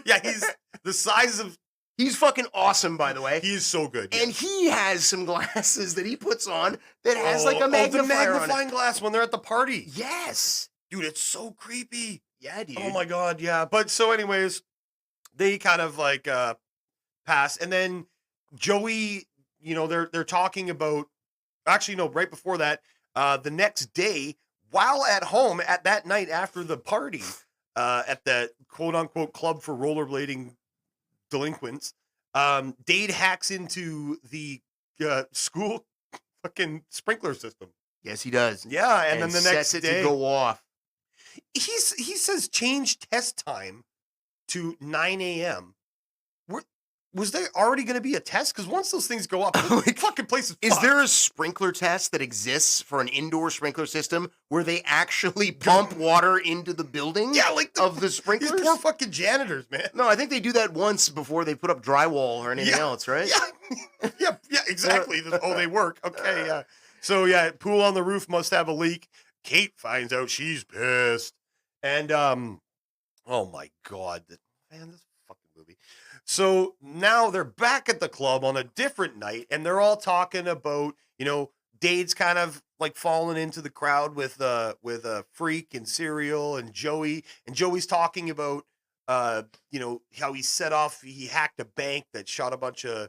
Yeah, he's the size of. He's fucking awesome, by the way. He is so good. Yeah. And he has some glasses that he puts on that has like a magnifier the magnifying glass when they're at the party. Yes. Dude, it's so creepy. Yeah, dude. Oh my god, yeah. But so anyways, they kind of like pass. And then Joey, they're talking about, actually no, right before that, the next day, while at home at that night after the party, at the quote unquote club for rollerblading delinquents, Dade hacks into the school fucking sprinkler system. Yes, he does. Yeah, and then the next sets it day to go off. he says change test time to 9 a.m. Was there already going to be a test? Because once those things go up, the fucking place is fucked. There a sprinkler test that exists for an indoor sprinkler system where they actually pump water into the building? Yeah, like of the sprinklers? These poor fucking janitors, man. No, I think they do that once before they put up drywall or anything else, right? Yeah, exactly. They work. Okay, yeah. So, yeah, pool on the roof must have a leak. Kate finds out, she's pissed. And, oh my God. Man, this fucking movie. So now they're back at the club on a different night, and they're all talking about, Dade's kind of like falling into the crowd with a Freak and Serial and Joey. And Joey's talking about, how he hacked a bank that shot a bunch of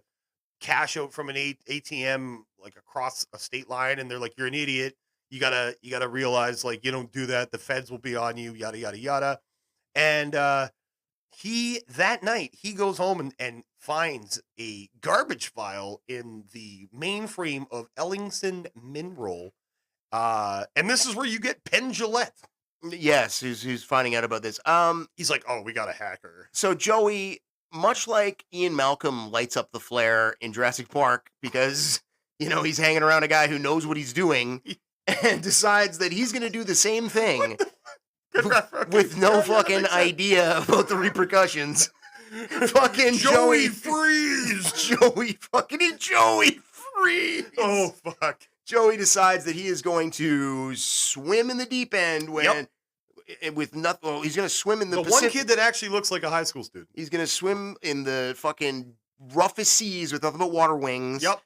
cash out from an ATM like across a state line, and they're like, you're an idiot. You gotta realize, like, you don't do that, the feds will be on you, yada yada yada. And that night he goes home and finds a garbage file in the mainframe of Ellingson Mineral, and this is where you get Penn Jillette. Yes, who's finding out about this. He's like, oh, we got a hacker. So Joey, much like Ian Malcolm lights up the flare in Jurassic Park because, he's hanging around a guy who knows what he's doing and decides that he's going to do the same thing with no fucking idea about the repercussions. Fucking Joey freeze! Joey freeze! Oh, fuck. Joey decides that he is going to swim in the deep end with nothing. Well, he's going to swim in the Pacific. One kid that actually looks like a high school student. He's going to swim in the fucking roughest seas with nothing but water wings. Yep.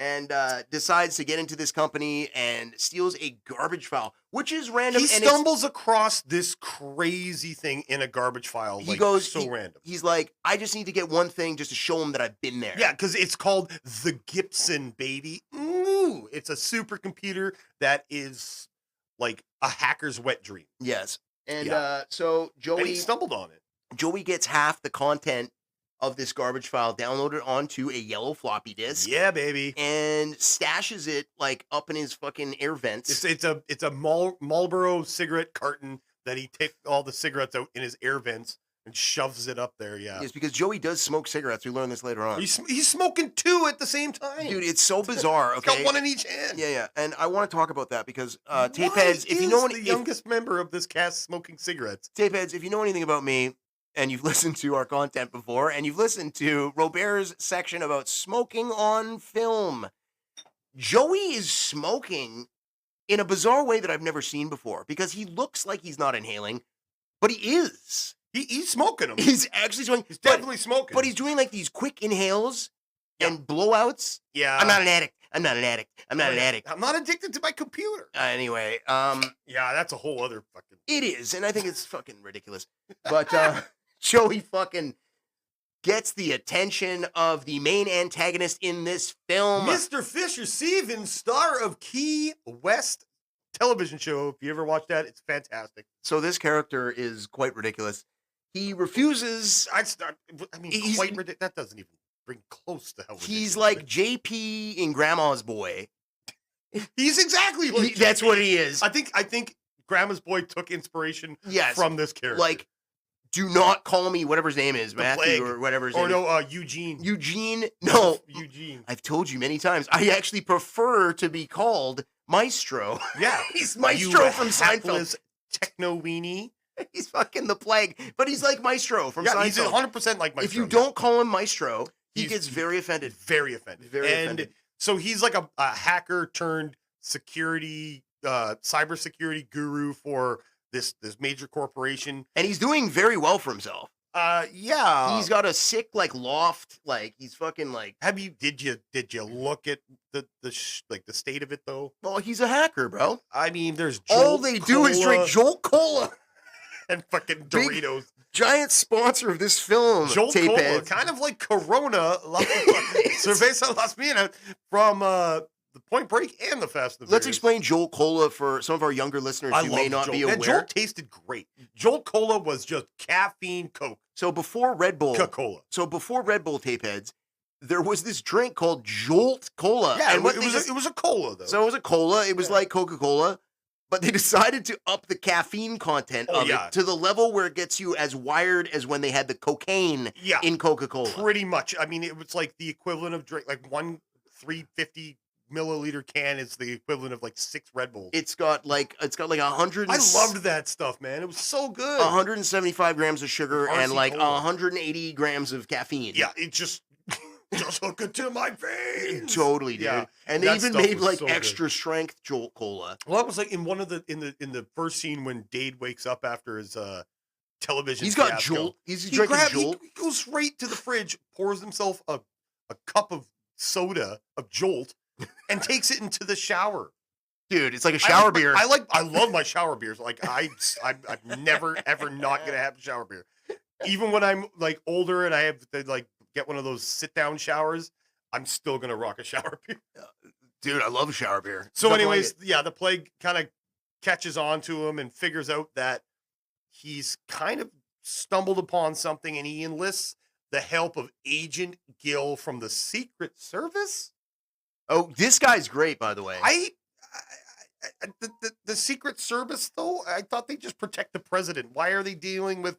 And decides to get into this company and steals a garbage file, which is random. He stumbles across this crazy thing in a garbage file. Random. He's like, I just need to get one thing just to show him that I've been there. Yeah, because it's called the Gibson, baby. Ooh, it's a supercomputer that is like a hacker's wet dream. Yes. And so Joey... And he stumbled on it. Joey gets half the content of this garbage file downloaded onto a yellow floppy disk. Yeah, baby. And stashes it like up in his fucking air vents. It's a Marlboro cigarette carton that he takes all the cigarettes out in his air vents and shoves it up there. Yeah. Yes, because Joey does smoke cigarettes. We learned this later on. He's smoking two at the same time. Dude, it's so bizarre. Okay. He's got one in each hand. Yeah. And I want to talk about that because tape heads, if you know the youngest member of this cast smoking cigarettes. Tape heads, if you know anything about me, and you've listened to our content before, and you've listened to Robert's section about smoking on film, Joey is smoking in a bizarre way that I've never seen before because he looks like he's not inhaling, but he is. He's smoking them. He's actually smoking. He's definitely smoking. But he's doing like these quick inhales and blowouts. Yeah. I'm not an addict. I'm not addicted to my computer. Anyway. Yeah, that's a whole other fucking... It is, and I think it's fucking ridiculous. But, Joey fucking gets the attention of the main antagonist in this film. Mr. Fisher Stevens, star of Key West television show. If you ever watched that, it's fantastic. So this character is quite ridiculous. He refuses... Quite ridiculous. That doesn't even bring close to how He's ridiculous like it JP in Grandma's Boy. is. He's exactly like That's JP. what he is. I think Grandma's Boy took inspiration Yes. from this character. Like, do not call me whatever his name is, The Matthew Plague. or whatever his or name no, is. Eugene. Eugene. No, Eugene. I've told you many times. I actually prefer to be called Maestro. Yeah. He's Maestro from Seinfeld. hapless techno weenie. He's fucking the Plague, but he's like Maestro from Yeah, Seinfeld. he's 100% like Maestro. If you don't call him Maestro, he He's gets very offended. Very offended. Very offended. So he's like a hacker turned security, cybersecurity guru for this major corporation. And he's doing very well for himself. Yeah. He's got a sick like loft, like he's fucking like. Did you look at the state of it though? Well, he's a hacker, bro. I mean, there's All they do is drink Jolt Cola. and fucking Big Doritos. Giant sponsor of this film. Jolt tape Cola, heads. kind of like Corona, Cerveza Las Minas from the Point Break and the Fast and the Let's Furious. explain Jolt Cola for some of our younger listeners who may not be aware. And Jolt tasted great. Jolt Cola was just caffeine Coke. So before Red Bull, Coca-Cola. before Red Bull tape heads, there was this drink called Jolt Cola. Yeah, and it was a cola though. So it was a cola. It was like Coca-Cola, but they decided to up the caffeine content of it to the level where it gets you as wired as when they had the cocaine in Coca-Cola. Pretty much. I mean, it was like the equivalent of drink, like 350 milliliter can is the equivalent of like 6 Red Bulls. It's got like 100. I loved that stuff, man. It was so good. 175 grams of sugar and like Cola. 180 grams of caffeine. Yeah, it just hook it to my veins. Totally, dude. Yeah. And they That even stuff made was like so good. extra strength Jolt Cola. Well, that was like in one of the in the first scene when Dade wakes up after his television. He's got fiasco. Jolt. He's drinking Jolt. He goes right to the fridge, pours himself a cup of soda of Jolt, and takes it into the shower. Dude, it's like a shower beer. I love my shower beers. Like I'm never ever not gonna have a shower beer. Even when I'm like older and I have to like get one of those sit down showers, I'm still gonna rock a shower beer. Dude, I love a shower beer. So, Nothing anyways, like yeah, the Plague kind of catches on to him and figures out that he's kind of stumbled upon something, and he enlists the help of Agent Gill from the Secret Service. Oh, this guy's great, by the way. The Secret Service, though, I thought they just protect the president. Why are they dealing with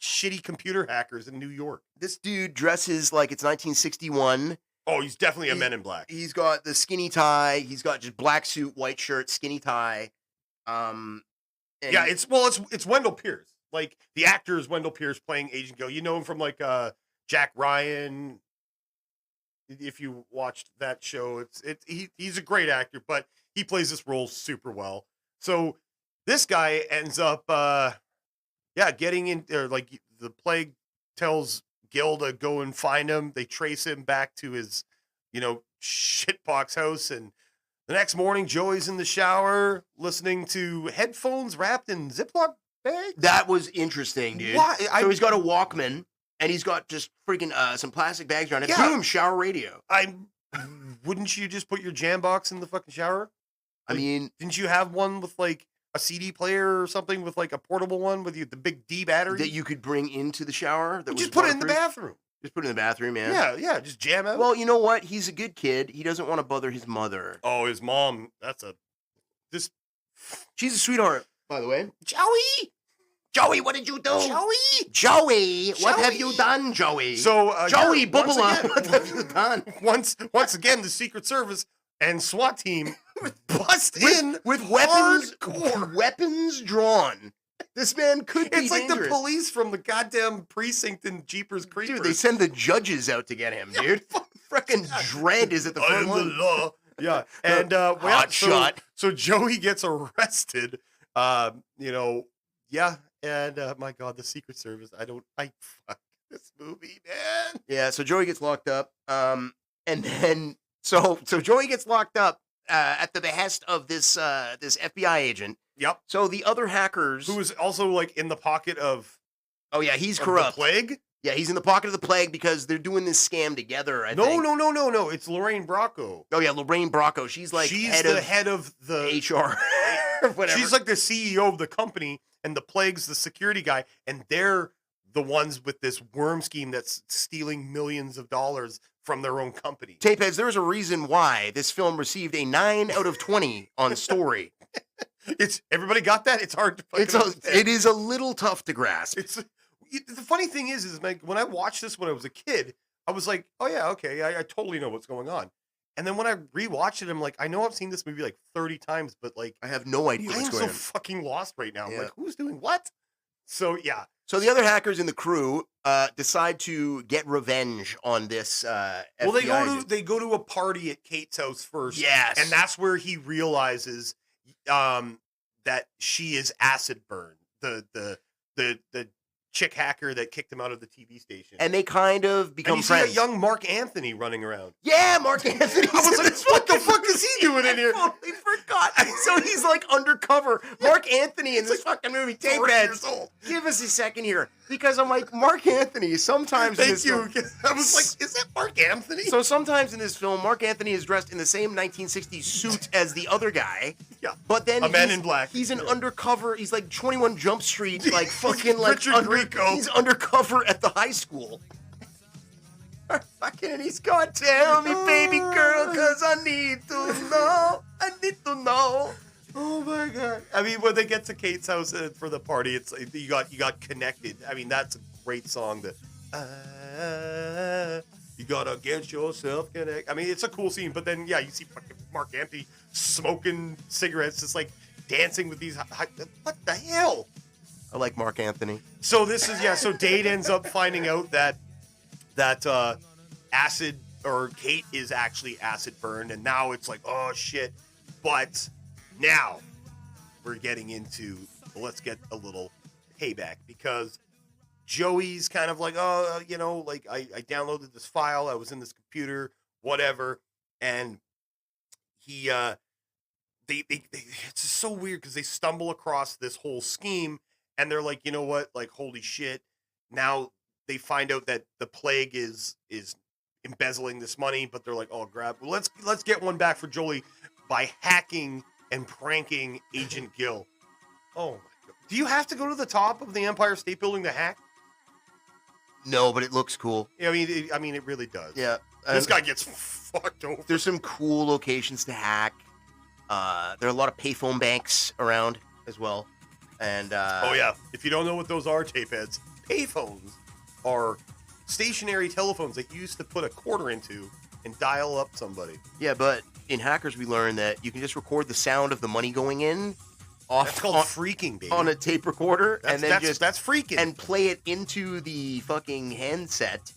shitty computer hackers in New York? This dude dresses like it's 1961. Oh, he's definitely a Men in Black. He's got the skinny tie. He's got just black suit, white shirt, skinny tie. And Yeah, it's Wendell Pierce. Like the actor is Wendell Pierce playing Agent Gill. You know him from like Jack Ryan. If you watched that show, he's a great actor, but he plays this role super well. So this guy ends up getting in there. Like the Plague tells Gil to go and find him. They trace him back to his, shitbox house, and the next morning Joey's in the shower listening to headphones wrapped in Ziploc bags. that was interesting, dude. Why? So he's got a Walkman, and he's got just freaking some plastic bags around it. Yeah. Boom, shower radio. Wouldn't you just put your jam box in the fucking shower? I mean, Didn't you have one with like a CD player or something, with like a portable one with the big D battery? that you could bring into the shower. That was just put it in the waterproof? bathroom. Just put it in the bathroom, yeah. Yeah, just jam out. Well, you know what? He's a good kid. He doesn't want to bother his mother. Oh, his mom. She's a sweetheart, by the way. Joey, what did you do? Joey, what Joey. have you done, Joey? So Joey yeah, once Bubala, again- what have you done? Once again, the Secret Service and SWAT team bust in with weapons, hardcore. weapons drawn. This man could be It's like the dangerous. police from the goddamn precinct in Jeepers Creepers. Dude, they send the judges out to get him, dude. Freaking Dredd is at the front I'm the one. law. Yeah, and Hot shot. So Joey gets arrested. And my God, the Secret Service. I fuck this movie, man. Yeah, so Joey gets locked up. And then so Joey gets locked up at the behest of this FBI agent. Yep. So the other hackers, Who is also like in the pocket of oh yeah, he's of corrupt. the Plague? Yeah, he's in the pocket of the Plague because they're doing this scam together. I No. think. It's Lorraine Bracco. Oh yeah, Lorraine Bracco. She's like She's head the of head of the HR. Whatever. She's like the CEO of the company, and the Plague's the security guy, and they're the ones with this worm scheme that's stealing millions of dollars from their own company. Tapeheads, there's a reason why this film received a 9 out of 20 on story. It's everybody got that? It's hard to It is a little tough to grasp. The funny thing is like when I watched this when I was a kid, I was like, oh yeah, okay, I totally know what's going on. And then when I rewatched it, I'm like, I know I've seen this movie like 30 times, but like I have no idea I what's am going so on. fucking lost right now. I'm like, who's doing what? So yeah. So the other hackers in the crew decide to get revenge on this. Well, FBI they go to a party at Kate's house first. Yes, and that's where he realizes that she is acid burned. The chick hacker that kicked him out of the TV station. And they kind of become and you friends. See a young Mark Anthony running around. Yeah, Mark Anthony. I was like, what the fuck is he doing in here? I totally forgot. So he's like undercover. Mark Anthony in this fucking movie. Tapeheads. Give us a second here. Because I'm like, Mark Anthony, sometimes in this film. I was like, is that Mark Anthony? So sometimes in this film, Mark Anthony is dressed in the same 1960s suit as the other guy. Yeah. But then a man in black. He's an undercover, he's like 21 Jump Street, like fucking like he's undercover at the high school. Fucking, and he's going, tell me, baby girl, cause I need to know. I need to know. Oh my god! I mean, when they get to Kate's house for the party, it's like you got connected. I mean, that's a great song. You gotta get yourself connected. I mean, it's a cool scene. But then, yeah, you see fucking Mark Anthony smoking cigarettes, just like dancing with these. What the hell? I like Mark Anthony. So this is So Dade ends up finding out that acid or Kate is actually acid burned, and now it's like, oh shit. But now we're getting into, let's get a little payback, because Joey's kind of like, oh, like I downloaded this file, I was in this computer, whatever, and he they it's just so weird because they stumble across this whole scheme, and they're like, you know what, like holy shit, now they find out that the plague is embezzling this money, but they're like, oh let's get one back for Joey by hacking and pranking Agent Gill. Oh my god. Do you have to go to the top of the Empire State Building to hack? No, but it looks cool. Yeah, I mean, it really does. Yeah. This guy gets fucked over. There's some cool locations to hack. There are a lot of payphone banks around as well. And oh yeah, if you don't know what those are, tapeheads, payphones are stationary telephones that you used to put a quarter into and dial up somebody. Yeah, but in Hackers we learned that you can just record the sound of the money going in off. That's called freaking, baby. On a tape recorder, that's freaking, and play it into the fucking handset,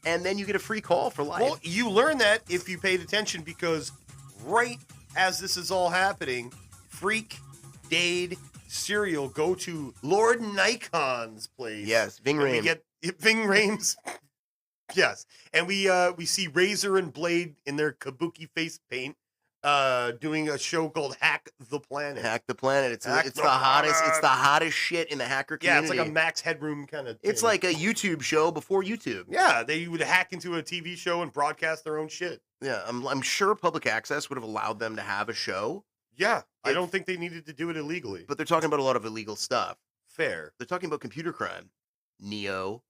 and then you get a free call for life. Well, you learn that if you paid attention, because right as this is all happening, Freak, Dade, Serial go to Lord Nikon's place. Yes, Ving Rhames. We get Ving Rhames. Yes, and we see Razor and Blade in their kabuki face paint, doing a show called Hack the Planet. Hack the Planet. It's the hottest. It's the hottest shit in the hacker community. Yeah, it's like a Max Headroom kind of thing. It's like a YouTube show before YouTube. Yeah, they would hack into a TV show and broadcast their own shit. Yeah, I'm sure public access would have allowed them to have a show. Yeah, I don't think they needed to do it illegally. But they're talking about a lot of illegal stuff. Fair. They're talking about computer crime. Neo.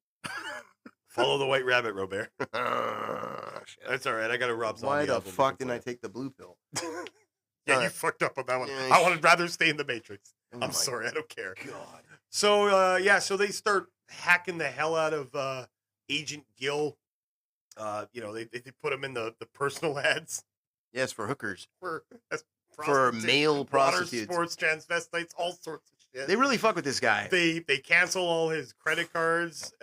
Follow the white rabbit, Robert. That's all right. I got to rob Why the fuck didn't I take the blue pill? Yeah, you fucked up on that one. I would rather stay in the Matrix. I'm sorry. I don't care. God. So, so they start hacking the hell out of Agent Gill. They put him in the personal ads. Yes, for hookers. For male prostitutes. Sports, transvestites, all sorts of shit. They really fuck with this guy. They cancel all his credit cards.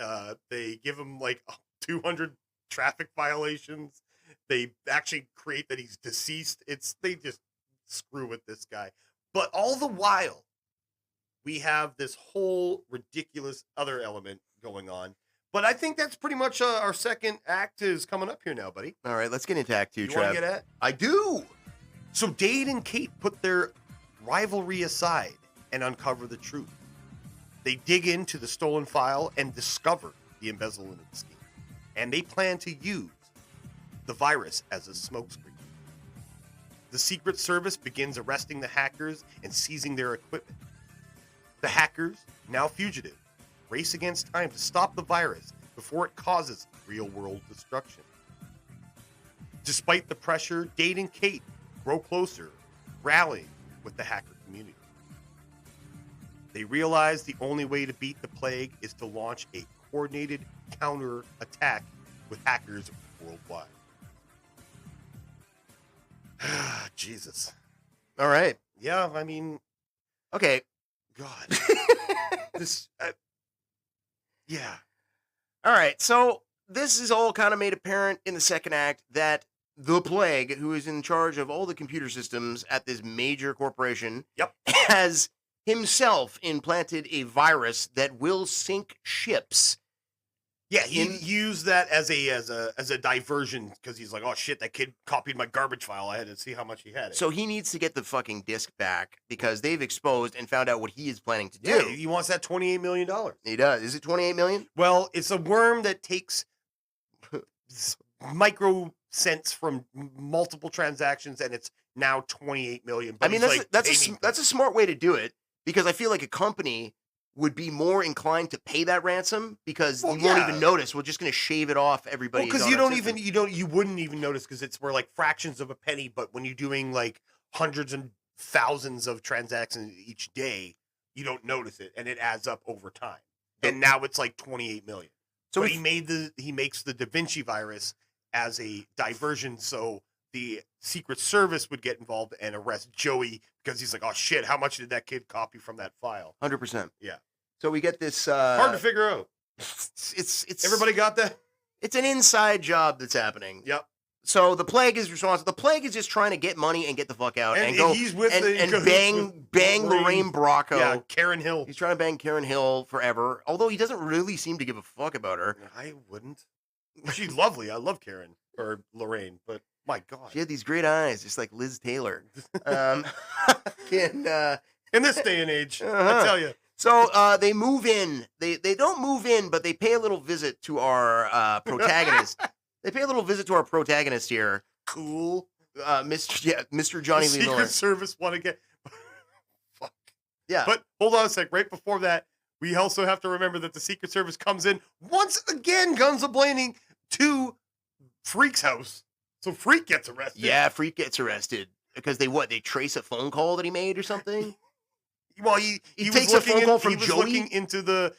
They give him like 200 traffic violations. They actually create that he's deceased. They just screw with this guy. But all the while, we have this whole ridiculous other element going on. But I think that's pretty much our second act is coming up here now, buddy. All right, let's get into Act 2, Trev. You want to get at? I do. So Dade and Kate put their rivalry aside and uncover the truth. They dig into the stolen file and discover the embezzlement scheme. And they plan to use the virus as a smokescreen. The Secret Service begins arresting the hackers and seizing their equipment. The hackers, now fugitive, race against time to stop the virus before it causes real-world destruction. Despite the pressure, Dade and Kate grow closer, rallying with the hacker community. They realize the only way to beat the plague is to launch a coordinated counter-attack with hackers worldwide. Jesus. All right. Yeah, I mean, Okay. God. This, yeah. All right. So this is all kind of made apparent in the second act that the Plague, who is in charge of all the computer systems at this major corporation, Yep. has himself implanted a virus that will sink ships. Yeah, he used that as a diversion because he's like, oh shit, that kid copied my garbage file. I had to see how much he had. So he needs to get the fucking disc back because they've exposed and found out what he is planning to do. Yeah, he wants that $28 million. He does. Is it 28 million? Well, it's a worm that takes micro cents from multiple transactions, and it's now 28 million. But I mean, that's a smart way to do it because I feel like a company would be more inclined to pay that ransom because you won't even notice. We're just going to shave it off everybody. Because you wouldn't even notice because it's where like fractions of a penny. But when you're doing like hundreds and thousands of transactions each day, you don't notice it, and it adds up over time. And now it's like 28 million. So he makes the Da Vinci virus as a diversion, so the Secret Service would get involved and arrest Joey because he's like, oh shit, how much did that kid copy from that file? 100%. Yeah. So we get this. Hard to figure out. It's everybody got that? It's an inside job that's happening. Yep. So the Plague is responsible. The Plague is just trying to get money and get the fuck out and go he's with and bang Lorraine Bracco. Yeah, Karen Hill. He's trying to bang Karen Hill forever. Although he doesn't really seem to give a fuck about her. I wouldn't. She's lovely. I love Karen or Lorraine, but my God, she had these great eyes, just like Liz Taylor. In this day and age, I tell you. So they move in. They don't move in, but they pay a little visit to our protagonist. They pay a little visit to our protagonist here. Cool. Mr. Johnny Lee Secret Lawrence. Service want to get... Fuck. Yeah. But hold on a sec. Right before that, we also have to remember that the Secret Service comes in, once again, guns a-blazing, to Freak's house. So Freak gets arrested. Yeah, Freak gets arrested. Because they trace a phone call that he made or something? Well, he takes a phone call from Joey? Looking into the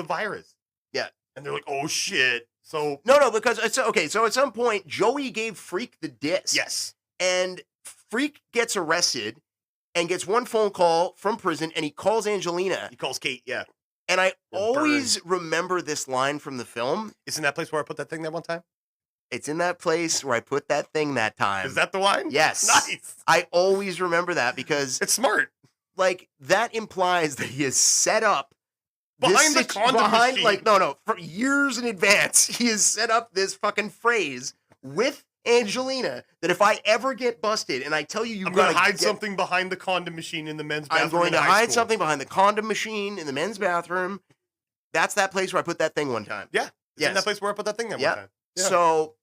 virus. Yeah. And they're like, oh, shit. So No, because it's okay. So at some point, Joey gave Freak the disc. Yes. And Freak gets arrested and gets one phone call from prison, and he calls Angelina. He calls Kate, yeah. And I always remember this line from the film. Isn't that place where I put that thing that one time? It's in that place where I put that thing that time. Is that the line? Yes. Nice. I always remember that because it's smart. Like that implies that he has set up behind the condom machine. Like for years in advance, he has set up this fucking phrase with Angelina that if I ever get busted and I tell you, I'm going to hide something behind the condom machine in the men's bathroom. I'm going to hide something behind the condom machine in the men's bathroom. That's that place where I put that thing one time. Yeah. It's in that place where I put that thing one time. Yeah. So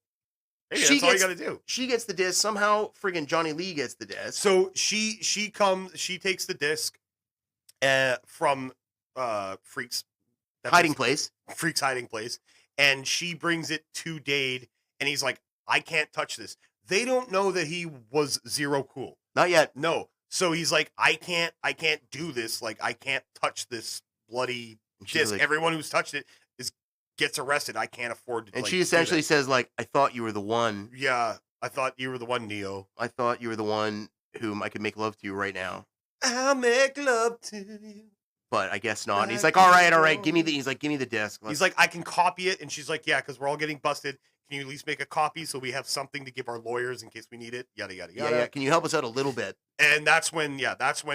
that's all you got to do. She gets the disc. Somehow friggin' Johnny Lee gets the disc. So she takes the disc from Freak's hiding place. Freak's hiding place. And she brings it to Dade, and he's like, I can't touch this. They don't know that he was zero cool. Not yet. No. So he's like, I can't do this. Like, I can't touch this bloody disc. Like, everyone who's touched it gets arrested. I can't afford to. And she essentially says, like, I thought you were the one. Yeah. I thought you were the one, Neo. I thought you were the one whom I could make love to you right now. I'll make love to you. But I guess not. And he's like, all right. Give me the disc. He's like, I can copy it. And she's like, yeah, because we're all getting busted. Can you at least make a copy so we have something to give our lawyers in case we need it? Yada, yada, yada. Yeah. Can you help us out a little bit? And that's when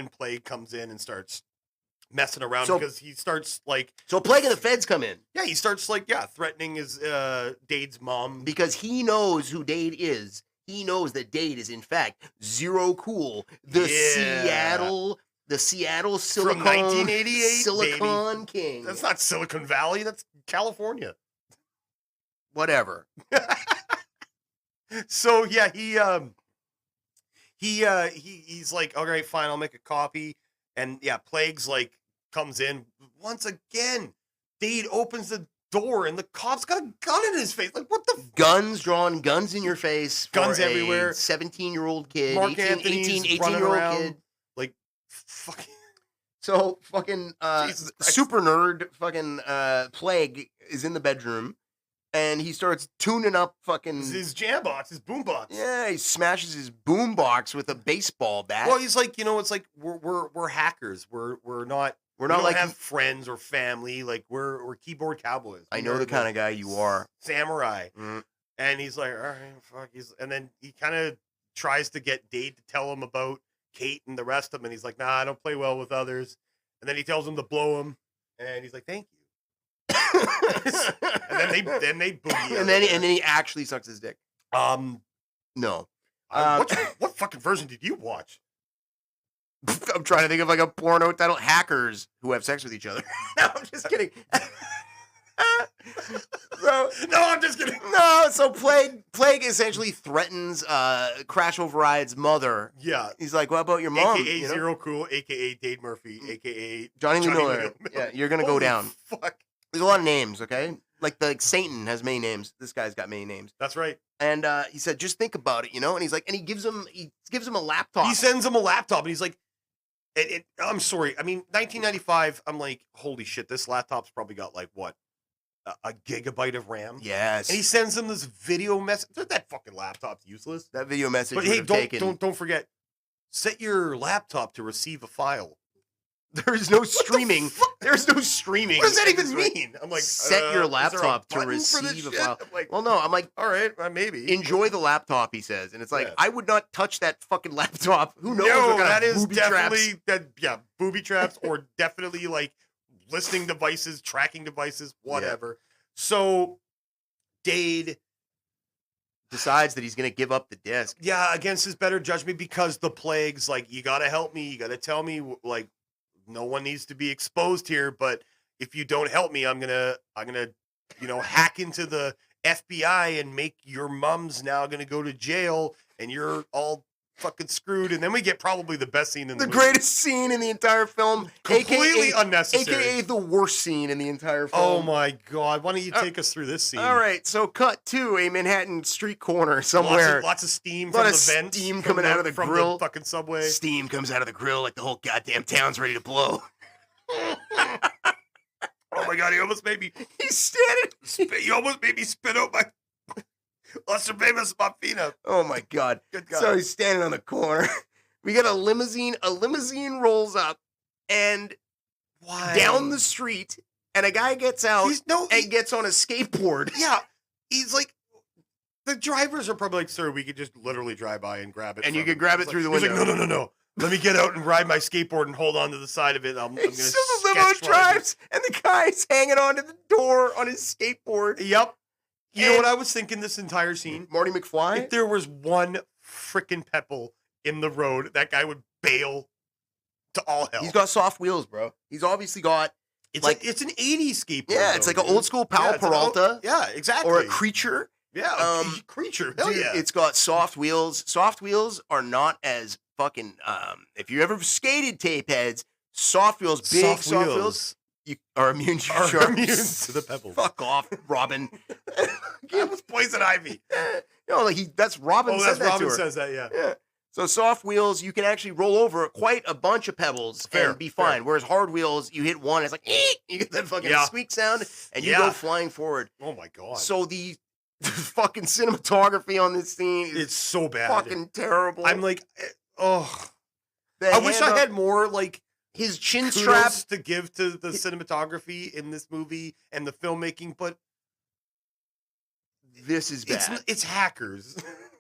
Plague comes in and starts messing around because he starts like... So Plague and the feds come in. Yeah, he starts like, threatening his Dade's mom. Because he knows who Dade is. He knows that Dade is, in fact, zero cool. The Seattle Silicon... From 1988, Silicon baby. King. That's not Silicon Valley. That's California. Whatever. So yeah, he's like, all right, fine, I'll make a copy. And yeah, Plague's like comes in once again. Dade opens the door and the cop's got a gun in his face. Like, what the Guns drawn, guns in your face. Guns for everywhere. A 17-year-old kid. Mark 18, Anthony's 18 running year old around, kid. like, fucking. So fucking Jesus Christ. super nerd fucking Plague is in the bedroom and he starts tuning up fucking His jam box, his boom box. Yeah, he smashes his boom box with a baseball bat. Well, he's like, it's like we're hackers. We're not we don't like have friends or family. Like we're keyboard cowboys. I know the kind of guy you are. Samurai. And he's like, all right, fuck. And then he kind of tries to get Dade to tell him about Kate and the rest of them. And he's like, nah, I don't play well with others. And then he tells him to blow him. And he's like, thank you. and then they boogie. And then he actually sucks his dick. No. What fucking version did you watch? I'm trying to think of like a porno title. Hackers who have sex with each other. No, I'm just kidding. No, I'm just kidding. No, so Plague essentially threatens Crash Override's mother. Yeah. He's like, what about your mom? AKA Zero Cool, AKA Dade Murphy, AKA Johnny Lee Miller. Yeah, you're going to go down. Fuck. There's a lot of names, okay? Like Satan has many names. This guy's got many names. That's right. And he said, just think about it, And he's like, and he gives him a laptop. He sends him a laptop, and he's like, I'm sorry. I mean, 1995, I'm like, holy shit, this laptop's probably got like, what? A gigabyte of RAM. Yes. And he sends him this video message. That fucking laptop's useless. That video message. But hey, don't forget. Set your laptop to receive a file. There's no streaming. There's no streaming. What does that even mean? I'm like, set your laptop to receive a file. Like, well, no, I'm like, all right, maybe. Enjoy the laptop, he says, and it's like, I would not touch that fucking laptop. Who knows? No, what kind that of is booby definitely traps. Booby traps, or definitely like listening devices, tracking devices, whatever. Yeah. So, Dade decides that he's going to give up the disc. Yeah, against his better judgment, because the Plague's like, you got to help me. You got to tell me, like, no one needs to be exposed here. But if you don't help me, I'm gonna, hack into the FBI and make your mom's now gonna go to jail, and you're all fucking screwed. And then we get probably the best scene in the movie. Greatest scene in the entire film, completely unnecessary, aka the worst scene in the entire film. Oh my god! Why don't you take us through this scene? All right, so cut to a Manhattan street corner somewhere. Lots of steam from the vent. Steam coming out of the grill. The fucking subway. Steam comes out of the grill like the whole goddamn town's ready to blow. Oh my god! He almost made me. He's standing. You almost made me spit out my. Las famous Mafina. Oh my god. Good god. So he's standing on the corner. We got a limousine. A limousine rolls up and down the street, and a guy gets out and gets on a skateboard. Yeah. He's like, the drivers are probably like, sir, we could just literally drive by and grab it. And you could grab it through the window. He's like, no. Let me get out and ride my skateboard and hold on to the side of it. I'm going to so the limo drives, and the guy's hanging onto the door on his skateboard. Yep. You know what I was thinking this entire scene? Marty McFly? If there was one freaking pebble in the road, that guy would bail to all hell. He's got soft wheels, bro. He's obviously got... It's like it's an 80s skateboard. Yeah, it's like an old school Powell Peralta. Yeah, exactly. Or a Creature. Yeah, Creature. Hell dude, yeah. It's got soft wheels. Soft wheels are not as fucking... if you ever skated tape heads, soft wheels, big soft wheels you are immune to the pebbles. Fuck off, Robin. It was poison ivy. That's Robin. Oh, that's Robin says that. Yeah. So soft wheels, you can actually roll over quite a bunch of pebbles and be fine. Whereas hard wheels, you hit one, it's like you get that fucking squeak sound, and you go flying forward. Oh my god! So the fucking cinematography on this scene is so bad, fucking terrible. I'm like, I wish I had more like. His chin strap to give to the cinematography in this movie and the filmmaking, but this is bad. It's hackers.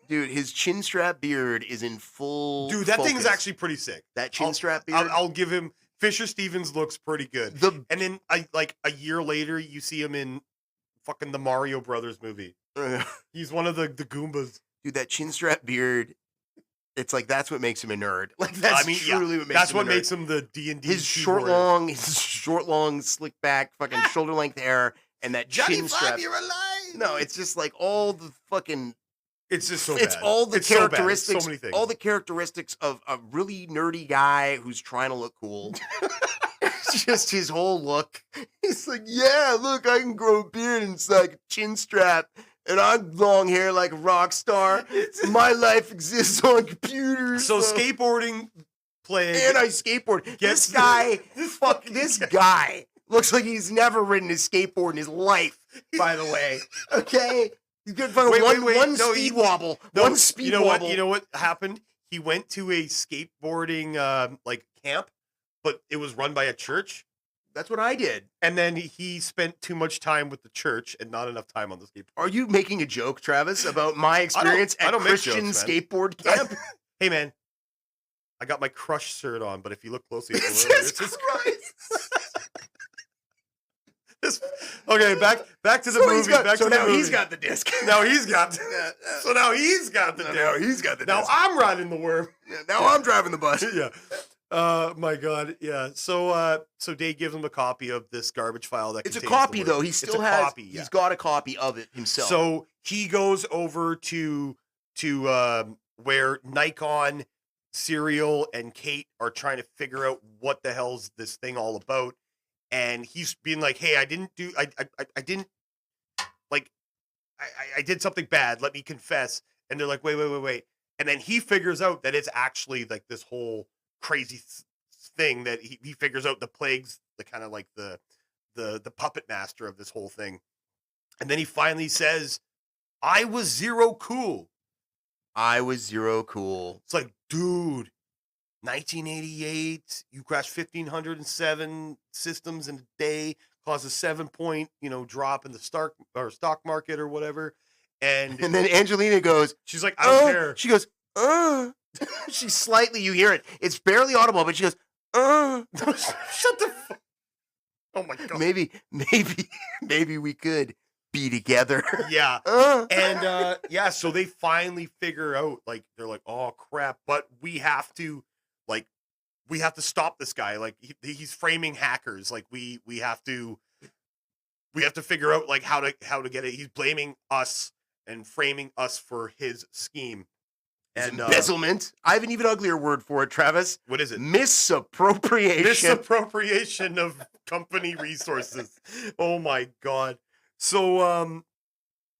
Dude, his chin strap beard is in full Dude, that focus. thing is actually pretty sick. That chin strap beard? I'll give him... Fisher Stevens looks pretty good. And then, a year later, you see him in fucking the Mario Brothers movie. He's one of the Goombas. Dude, that chin strap beard... It's like that's what makes him a nerd. Like that's truly what makes him a nerd. That's what makes him the D&D. His short, long, slick back, fucking shoulder length hair, and that chin strap. You're alive. No, it's just like all the fucking. It's just so bad. It's all the characteristics. So many things. All the characteristics of a really nerdy guy who's trying to look cool. just his whole look. He's like, yeah, look, I can grow a beard and it's like a chin strap. And I'm long hair like a rock star. My life exists on computers. So skateboarding plague. And I skateboard. This guy looks like he's never ridden a skateboard in his life, by the way. Okay? He's got one speed wobble. One speed wobble. You know what happened? He went to a skateboarding like camp, but it was run by a church. That's what I did. And then he spent too much time with the church and not enough time on the skateboard. Are you making a joke, Travis, about my experience at Christian skateboard camp? Hey, man. I got my Crush shirt on, but if you look closely, it's okay, back to the movie. He's got the disc. Now he's got the disc. Now I'm riding the worm. Yeah, now I'm driving the bus. Yeah. My God. Yeah. So Dave gives him a copy of this garbage file that it's a copy though. He still has. Copy, yeah. He's got a copy of it himself. So he goes over to where Nikon, Serial, and Kate are trying to figure out what the hell's this thing all about. And he's being like, hey, I didn't I did something bad. Let me confess. And they're like, wait. And then he figures out that it's actually like this whole crazy thing that he figures out the plague's the kind of like the puppet master of this whole thing. And then he finally says, I was zero cool. It's like, dude, 1988, you crashed 1,507 systems in a day, caused a 7-point, drop in the stock market or whatever. And then Angelina goes, she's like, I don't care. She goes, She's slightly, you hear it. It's barely audible, but she goes, Shut the fuck. Oh my God. Maybe we could be together. Yeah. And so they finally figure out, like, they're like, oh crap, but we have to stop this guy. Like he's framing hackers. Like we have to figure out like how to get it. He's blaming us and framing us for his scheme. And embezzlement. I have an even uglier word for it, Travis. What is it? Misappropriation. Misappropriation of company resources. Oh my God. So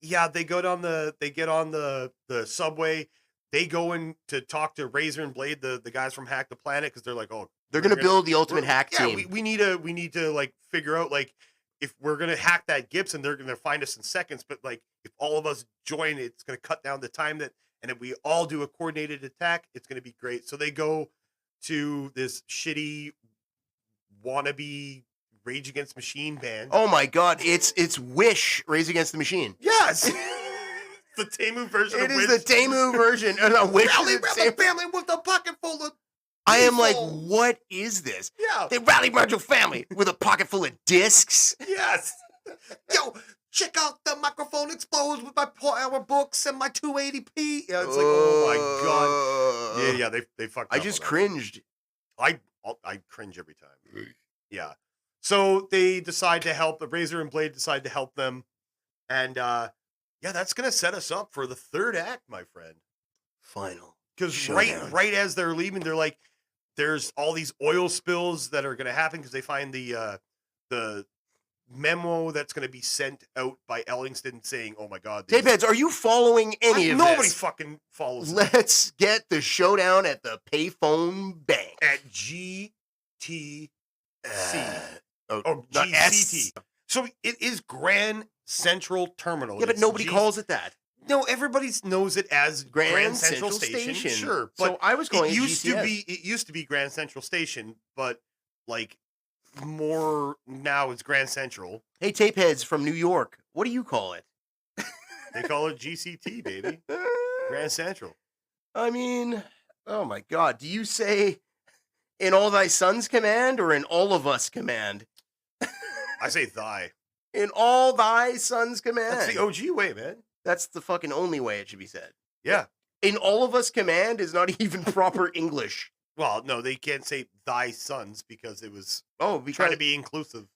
they get on the subway. They go in to talk to Razor and Blade, the guys from Hack the Planet, because they're like, oh, they're gonna build the ultimate hack team. We need to like figure out like if we're gonna hack that Gibson, they're gonna find us in seconds. But like if all of us join, it's gonna cut down the time and if we all do a coordinated attack, it's gonna be great. So they go to this shitty wannabe Rage Against the Machine band. Oh my God, it's Wish Rage Against the Machine. Yes. The Temu version of Wish. It is the Temu version. Wish rally around the family with a pocket full of I am like, what is this? Yeah. They rally around your family with a pocket full of discs. Yes. Yo, check out the microphone explodes with my power books and my 280p. Yeah, it's like, oh my God. Yeah, they fucked up. I just cringed. I cringe every time. Yeah. So they decide to help. The Razor and Blade decide to help them. And that's going to set us up for the third act, my friend. Final. Because right as they're leaving, they're like, there's all these oil spills that are going to happen because they find the memo that's going to be sent out by Ellingston saying, oh my God. Tapeheads, are you following any of this? Nobody fucking follows. Let's get the showdown at the payphone bank. At GTC. Not GCT. So it is Grand Central Terminal. Yeah, but nobody calls it that. No, everybody knows it as Grand Central Station. Sure, but so I was going. It used to be Grand Central Station, but like more now it's Grand Central. Hey, tapeheads from New York, what do you call it? They call it GCT, baby. Grand Central. I mean, oh my God, do you say in all thy sons command or in all of us command? I say thy. In all thy sons command. That's the OG way, man. That's the fucking only way it should be said. Yeah. In all of us command is not even proper English. Well, no, they can't say thy sons because it was because trying to be inclusive.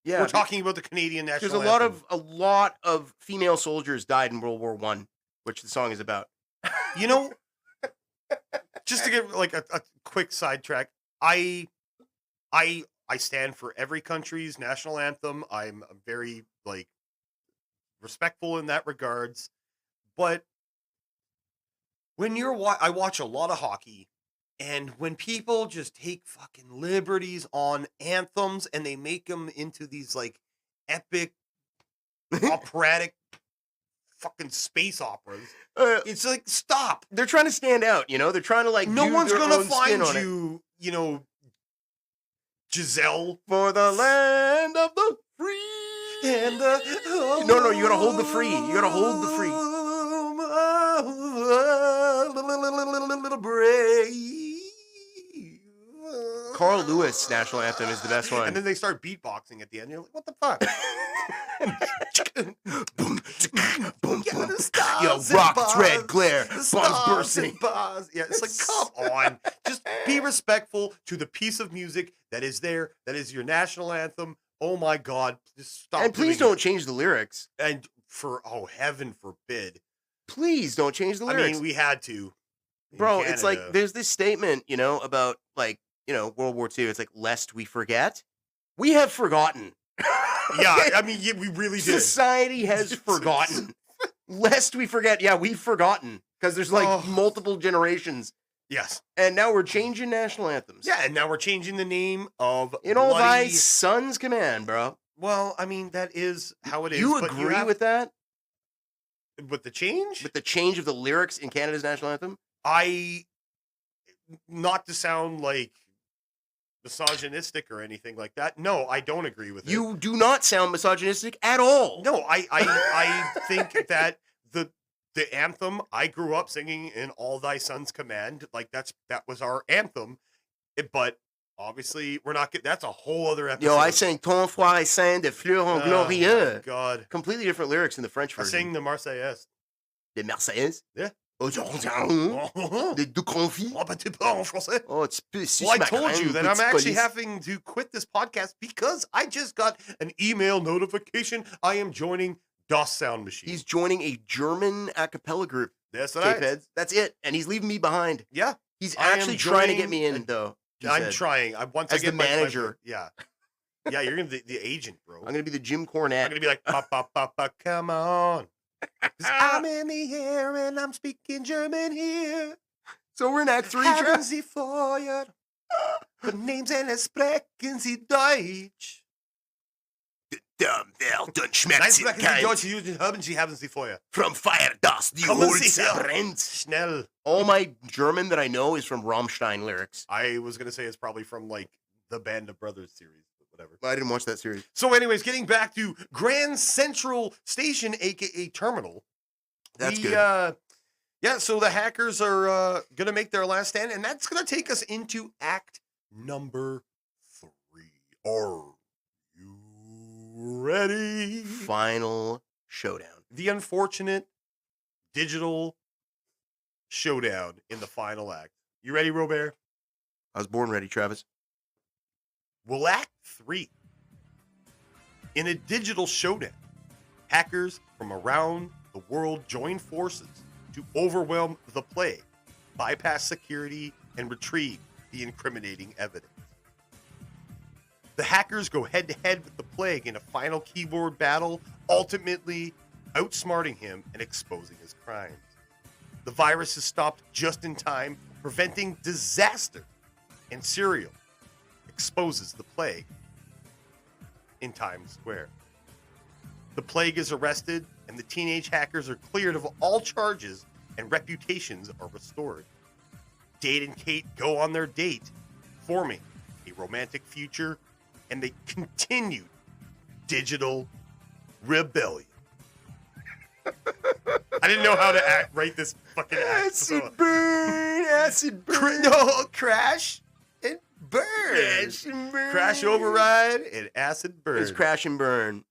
Yeah. We're talking about the Canadian national anthem. A lot of female soldiers died in World War I, which the song is about. You know, just to get like a quick sidetrack, I I stand for every country's national anthem. I'm very like respectful in that regards. But when I watch a lot of hockey, and when people just take fucking liberties on anthems and they make them into these like epic operatic fucking space operas, it's like stop. They're trying to stand out, you know. They're trying to like. No do one's their gonna own spin find on it. you, you know, Giselle For the land of the free. and No, you gotta hold the free. You gotta hold the free. Little brave. Carl Lewis national anthem is the best one. And then they start beatboxing at the end. You're like, what the fuck? Boom, boom, Yeah, boom. the stars Yo, and rockets, bars, red glare, the bombs stars bursting. and bars. Yeah, it's like, come on. Just be respectful to the piece of music that is there, that is your national anthem. Oh my God. Just stop. And please doing don't change the lyrics. it. And heaven forbid. Please don't change the lyrics. I mean, we had to. in Bro, it's like Canada. there's this statement, you know, about like, you know, World War II. It's like, lest we forget. We have forgotten. Yeah, I mean, yeah, we really did. Society has forgotten. Lest we forget. Yeah, we've forgotten. Because there's like multiple generations. Yes. And now we're changing national anthems. Yeah, and now we're changing the name of In all thy bloody... son's command, bro. Well, I mean, that is how it is. You but agree with that? with the change? With the change of the lyrics in Canada's national anthem? Not to sound like misogynistic or anything like that. No, I don't agree with it. You do not sound misogynistic at all. No, I think that the anthem I grew up singing in All Thy Son's Command, like that was our anthem. But obviously we're not that's a whole other episode. Yo, I sang Ton frère saint de fleurs en glorieux. God. Completely different lyrics in the French I version. sang the Marseillaise. Les Marseillaises? Yeah. Les deux confies? Oh, but tu parles en français. Oh, it's Well, I told you that I'm actually having to quit this podcast because I just got an email notification. I am joining DOS Sound Machine. He's joining a German a cappella group. That's right. K-Peds. That's it. And he's leaving me behind. Yeah. He's I am actually trying to get joining me in, though. I'm trying. Once As I get the my manager. yeah. Yeah, you're going to be the agent, bro. I'm going to be the Jim I'm Cornette. going to be like, pa, come on. 'Cause I'm in the air and I'm speaking German here. So we're in Act 3, Haben Trev. Sie Feuer? Vernehmen Sie es, sprechen Sie Deutsch. Nein, Nein, sprechen Sie Deutsch, haben Sie Feuer. From fire dust, the Kommen old Sie her. brennt. Schnell. All my German that I know is from Rammstein lyrics. I was going to say it's probably from like the Band of Brothers series, but whatever. I didn't watch that series. So anyways, getting back to Grand Central Station, aka Terminal. That's good. Yeah, so the hackers are going to make their last stand, and that's going to take us into Act number 3. Are you ready? Final showdown. The unfortunate digital showdown in the final act. You ready, Robert? I was born ready, Travis. Well, Act 3. In a digital showdown, hackers from around the world join forces to overwhelm the plague, bypass security, and retrieve the incriminating evidence. The hackers go head-to-head with the plague in a final keyboard battle, ultimately outsmarting him and exposing his crimes. The virus is stopped just in time, preventing disaster, and Serial exposes the plague in Times Square. The plague is arrested, and the teenage hackers are cleared of all charges, and reputations are restored. Dade and Kate go on their date, forming a romantic future, and they continued digital rebellion. I didn't know how to write this fucking act. Acid burn, acid burn. No, crash and burn. Crash and burn. Crash override and acid burn. It's crash and burn.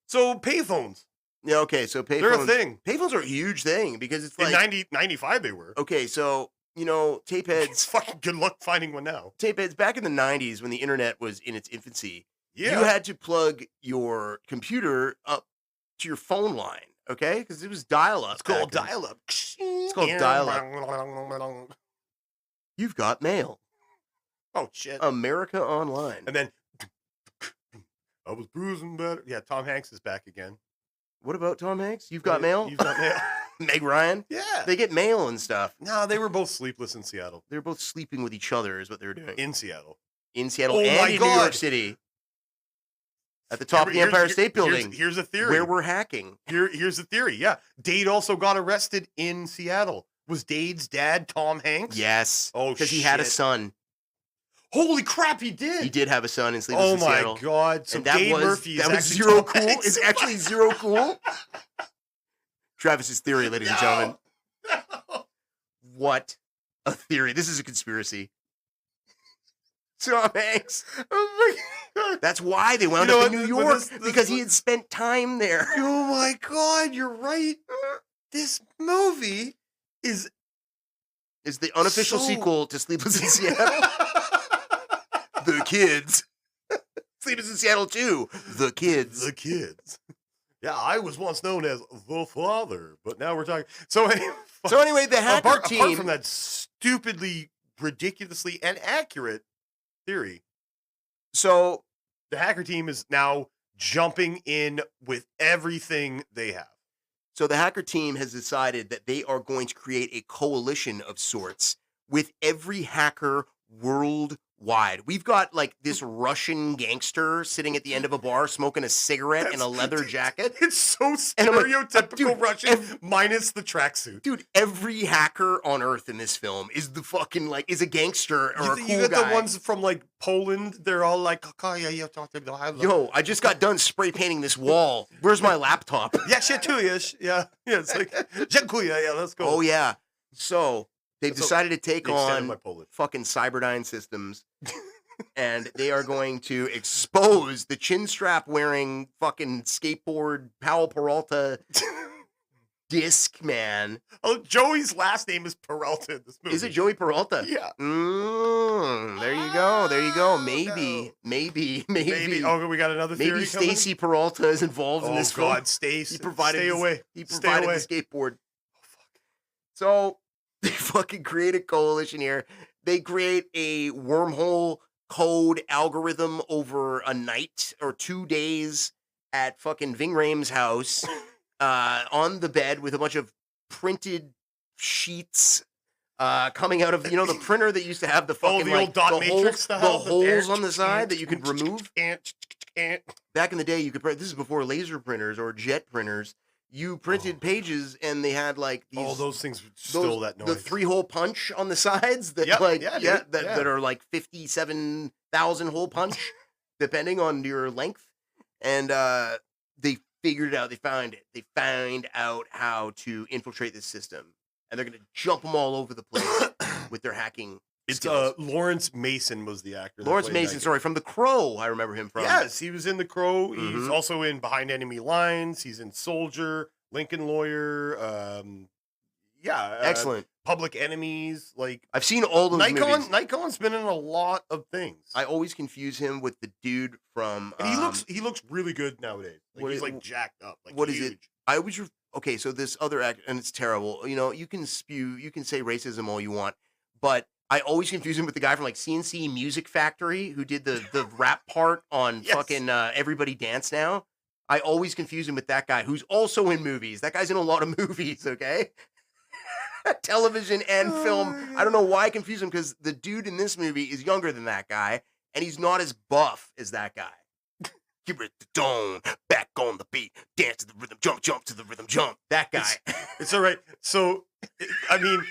So payphones, Yeah, okay, so payphones. they're a thing. Payphones are a huge thing because it's In like 95 they were. okay, so you know, tape heads. It's fucking good luck finding one now. Tape heads back in the 90s when the internet was in its infancy. Yeah. You had to plug your computer up to your phone line, okay? Because it was dial-up. It's called back then. dial-up. It's called dial-up. You've got mail. Oh, shit. America Online. And then I was bruising better. Yeah, Tom Hanks is back again. What about Tom Hanks? You've got mail? You've got mail. Meg Ryan? Yeah. They get mail and stuff. No, they were both sleepless in Seattle. They're both sleeping with each other is what they were doing. In Seattle. In Seattle Oh and my in God. New York City. At the top of the Empire State Building. Here's a theory. Where we're hacking. Here's the theory. Yeah. Dade also got arrested in Seattle. Was Dade's dad Tom Hanks? Yes. Oh, because he had a son. Holy crap, he did. He did have a son in Sleepless in Seattle. Oh my God. So and that Dade was, Murphy that is was actually zero Tom cool. Hanks. It's actually zero cool. Travis's theory, ladies and gentlemen. No. What a theory. This is a conspiracy. Tom Hanks. Oh my God. That's why they wound up in New York. Because he had spent time there. Oh my God, you're right. This movie is the unofficial so... sequel to Sleepless in Seattle. The Kids. Sleepless in Seattle 2. The Kids. The Kids. Yeah, I was once known as the father, but now we're talking. So anyway, the hacker team. Apart from that stupidly, ridiculously, and accurate theory, so the hacker team is now jumping in with everything they have. So the hacker team has decided that they are going to create a coalition of sorts with every hacker worldwide. We've got like this Russian gangster sitting at the end of a bar smoking a cigarette in a leather jacket. It's so stereotypical Russian minus the tracksuit. Dude, every hacker on earth in this film is the fucking is a gangster or a cool You got guy. the ones from like Poland, they're all like, yo, I just got done spray painting this wall. Where's my laptop? Yeah, shit too, yeah. Yeah, it's like, yeah, let's go. Oh yeah. So they've decided to take on fucking Cyberdyne Systems, and they are going to expose the chin strap wearing fucking skateboard Powell Peralta disc man. Oh, Joey's last name is Peralta in this movie. Is it Joey Peralta? Yeah. There you go. Maybe. Oh, we got another theory. Maybe Stacy Peralta is involved in this film. Oh God, Stace. He provided Stay away. He provided the skateboard. Oh fuck. So they fucking create a coalition here. They create a wormhole code algorithm over a night or 2 days at fucking Ving Rhames' house. On the bed with a bunch of printed sheets coming out of the printer that used to have the fucking the old dot matrix the holes on the side that you could remove. Back in the day, you could print. This is before laser printers or jet printers. You printed pages, and they had like these. Oh, those things stole that noise. The 3-hole punch on the sides that that are like 57,000 hole punch, depending on your length, and they figured it out. They found out how to infiltrate this system, and they're going to jump them all over the place with their hacking skills. Lawrence Mason was the actor. Lawrence Mason, sorry, from The Crow. I remember him from. Yes, he was in The Crow. Mm-hmm. He's also in Behind Enemy Lines. He's in Soldier, Lincoln Lawyer. Excellent. Public Enemies. Like I've seen all those movies. Nikon's been in a lot of things. I always confuse him with the dude from. And he looks really good nowadays. Like, he's like jacked up. Like what huge. Is it? I always okay. So this other actor, and it's terrible. You can you can say racism all you want, but I always confuse him with the guy from like CNC Music Factory who did the rap part on fucking Everybody Dance Now. I always confuse him with that guy who's also in movies. That guy's in a lot of movies. Okay. Television and film. I don't know why I confuse him because the dude in this movie is younger than that guy, and he's not as buff as that guy. Give it the tone, back on the beat, dance to the rhythm, jump to the rhythm, jump. That guy. It's all right. So, I mean,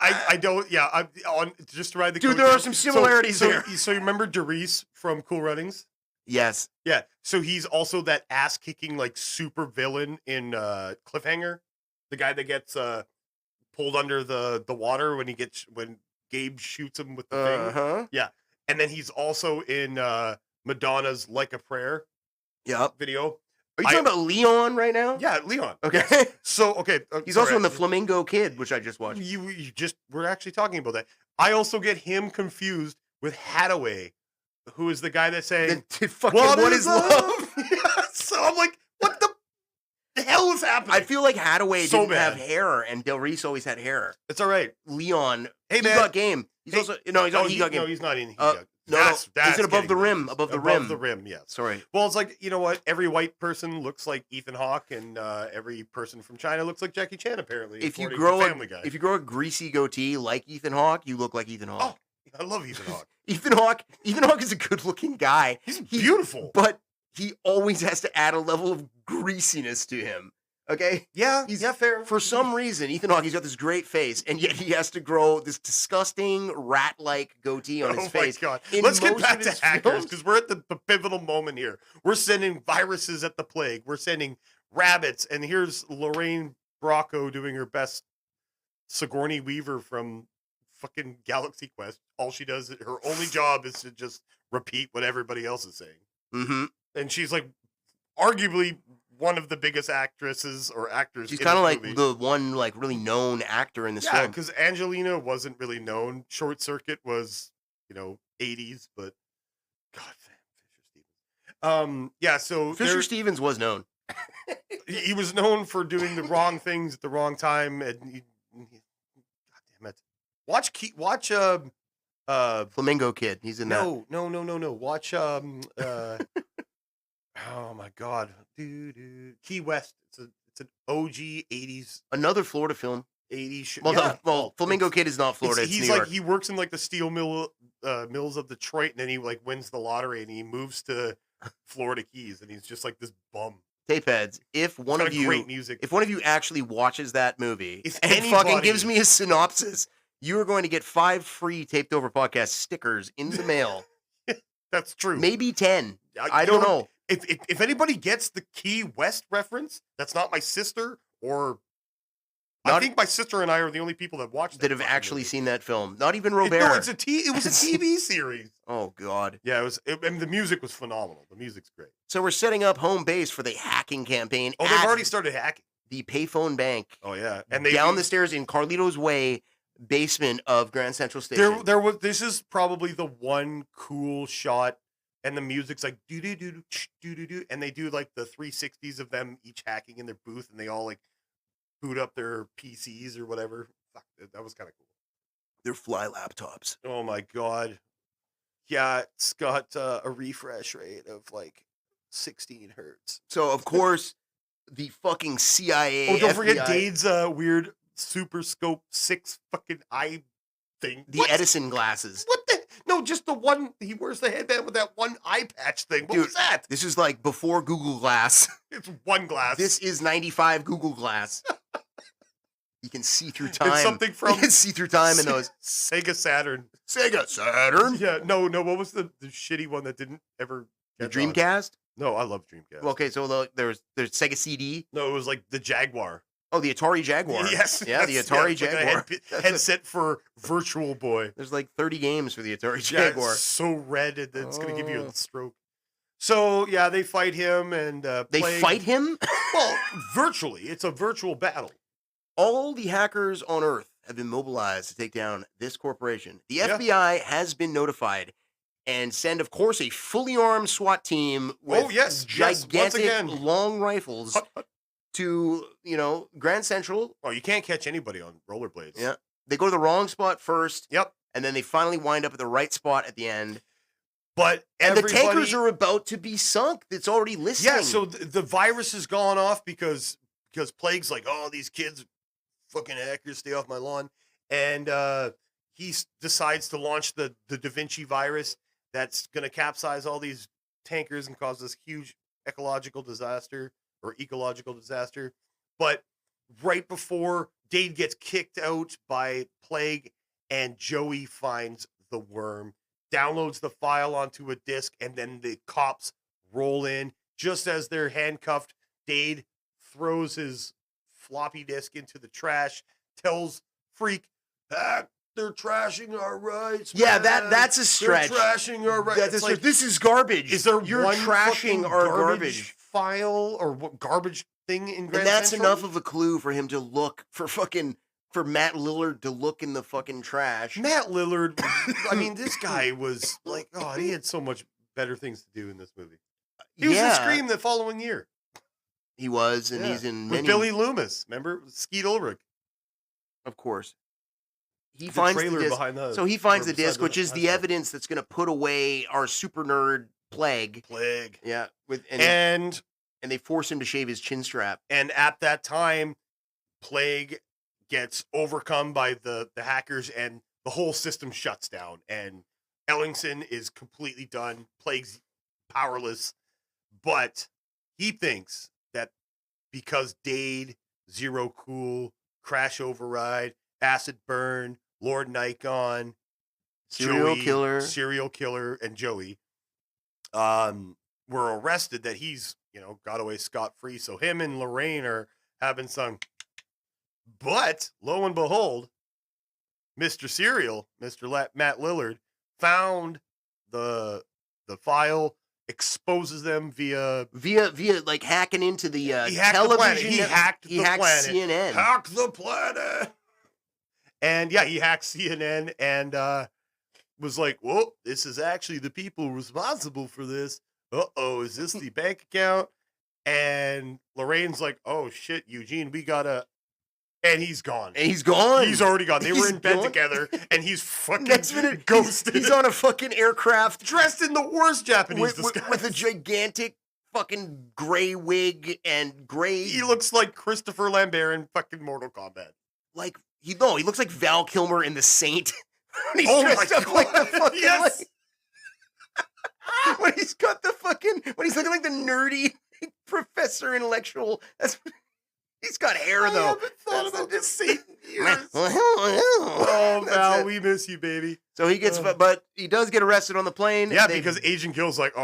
I don't. Yeah, I'm on just to ride the. Dude, there are some similarities there. So you remember Derice from Cool Runnings? Yes. Yeah. So he's also that ass kicking like super villain in Cliffhanger, the guy that gets pulled under the water when Gabe shoots him with the thing. Yeah. And then he's also in Madonna's Like a Prayer video. Are you talking about Leon right now? Yeah, Leon. Okay. Yes. So, okay. He's also in The Flamingo Kid, which I just watched. We're actually talking about that. I also get him confused with Hathaway, who is the guy that's saying, what is love? So I'm like, what the hell is happening? I feel like Hathaway didn't have hair, and Del Reese always had hair. It's all right. Leon, hey, he got game. He's also he got game. No, he's not in. That's Is it above the getting rim? racist. Above the Above rim. the rim, yes. Sorry. Well, it's like, you know what? Every white person looks like Ethan Hawke, and every person from China looks like Jackie Chan, apparently, If you according to grow Family Guy. if you grow a greasy goatee like Ethan Hawke, you look like Ethan Hawke. Oh, I love Ethan Hawke. Ethan Hawke is a good-looking guy. He's beautiful. But he always has to add a level of greasiness to him. Okay? Yeah, He's fair. For some reason, Ethan Hawke, he's got this great face, and yet he has to grow this disgusting rat-like goatee on his face. Oh my God. In Let's get most back of to his hackers, films. because we're at the pivotal moment here. We're sending viruses at the plague. We're sending rabbits, and here's Lorraine Bracco doing her best Sigourney Weaver from fucking Galaxy Quest. All she does, her only job is to just repeat what everybody else is saying. Mm-hmm. And she's like arguably one of the biggest actresses or actors. She's in kind of this like movie. the one like really known actor in this Yeah, film. because Angelina wasn't really known. Short Circuit was, 80s, but God damn, Fisher Stevens. Yeah, so Fisher Stevens was known. he was known for doing the wrong things at the wrong time, and God damn it. Watch Flamingo Kid. He's in that. No. Watch oh my God, dude. Key West. It's an OG 80s Another Florida film. 80s show. Well, Flamingo Kid is not Florida. It's he's New like York. he works in like the steel mills of Detroit, and then he like wins the lottery and he moves to Florida Keys, and he's just like this bum. Tape heads. If one Got of a you, great music. if one of you actually watches that movie If and fucking anybody- gives me a synopsis, you are going to get 5 free Taped Over Podcast stickers in the mail. That's true. Maybe 10. I you don't know. If anybody gets the Key West reference, that's not my sister, or I think my sister and I are the only people that watched That have fucking actually movie. seen that film. Not even Robert. No, it was a TV series. Oh, God. Yeah, and the music was phenomenal. The music's great. So we're setting up home base for the hacking campaign. Oh, they've already started hacking. The payphone bank. Oh yeah, and they down the stairs in Carlito's Way basement of Grand Central Station. There was. This is probably the one cool shot, and the music's like do do do do do do, and they do like the 360s of them each hacking in their booth, and they all like boot up their PCs or whatever. Fuck, that was kind of cool. They're fly laptops. Oh my God, yeah, it's got a refresh rate of like 16 hertz. So of course, the fucking CIA. Oh, don't forget FBI, Dade's weird Super Scope 6 fucking eye thing. the What? Edison glasses. What the? No, just the one. He wears the headband with that one eye patch thing. What Dude, was that? This is like before Google Glass. It's one glass. This is 95 Google Glass. You can see through time. It's something You from can see through time in those. Sega Saturn. Sega Saturn. Yeah, no. What was the shitty one that didn't ever? The catch on? Dreamcast. No, I love Dreamcast. Well, okay, so there's Sega CD. No, it was like the Jaguar. Oh, the Atari Jaguar. Yes. Yeah, the yes, Atari it's like a Jaguar. headset for Virtual Boy. There's like 30 games for the Atari Yeah, Jaguar. it's so red that it's going to give you Oh. a stroke. So yeah, they fight him and They Plague- fight him? Well, virtually, it's a virtual battle. All the hackers on Earth have been mobilized to take down this corporation. The Yeah. FBI has been notified and send, of course, a fully armed SWAT team with yes, once gigantic again. long rifles to, Grand Central. Oh, you can't catch anybody on rollerblades. Yeah. They go to the wrong spot first. Yep. And then they finally wind up at the right spot at the end. But And the everybody- tankers are about to be sunk. It's already listening. Yeah, so the virus has gone off because Plague's like, oh, these kids, fucking hackers, stay off my lawn. And he decides to launch the Da Vinci virus that's going to capsize all these tankers and cause this huge ecological disaster. But right before Dade gets kicked out by Plague and Joey finds the worm, downloads the file onto a disk, and then the cops roll in. Just as they're handcuffed, Dade throws his floppy disk into the trash, tells Freak, they're trashing our rights. Yeah, man. that's a stretch. They're trashing our rights. That's It's a like, stretch. This is garbage. You're trashing fucking our garbage. file or what garbage thing in Grand And that's Central? enough of a clue for him to look for Matt Lillard to look in the fucking trash. Matt Lillard, I mean, this guy was like, oh, he had so much better things to do in this movie. He was in Scream the following year. He was, and Yeah. he's in With many. Billy Loomis, remember? Skeet Ulrich. Of course. he finds the trailer disc. behind the. So he finds or the beside disc, which is the ashtray. evidence that's going to put away our super nerd Plague. Plague. Yeah, And they force him to shave his chin strap. And at that time, Plague gets overcome by the hackers and the whole system shuts down. And Ellingson is completely done. Plague's powerless. But he thinks that because Dade, Zero Cool, Crash Override, Acid Burn, Lord Nikon, Serial killer, and Joey were arrested, that he's, got away scot-free. So him and Lorraine are having some. But lo and behold, Mr. Serial, Matt Lillard, found the file, exposes them via like hacking into the he hacked television. He hacked the planet. CNN. Hack the planet. And yeah, he hacked CNN and was like, "Whoa, this is actually the people responsible for this. Uh-oh, is this the bank account?" And Lorraine's like, "Oh shit, Eugene, we gotta." And he's gone. He's already gone. They were in bed together, and he's fucking ghosted. He's on a fucking aircraft, dressed in the worst Japanese disguise, with a gigantic fucking gray wig and gray. He looks like Christopher Lambert in fucking Mortal Kombat. Like he looks like Val Kilmer in The Saint. When he's dressed up like the fucking yes. When he's looking like the nerdy professor intellectual. He's got hair though. I haven't thought about this scene in years. Oh, Val, we miss you, baby. So he gets, but he does get arrested on the plane. Yeah, because Agent Gill's like,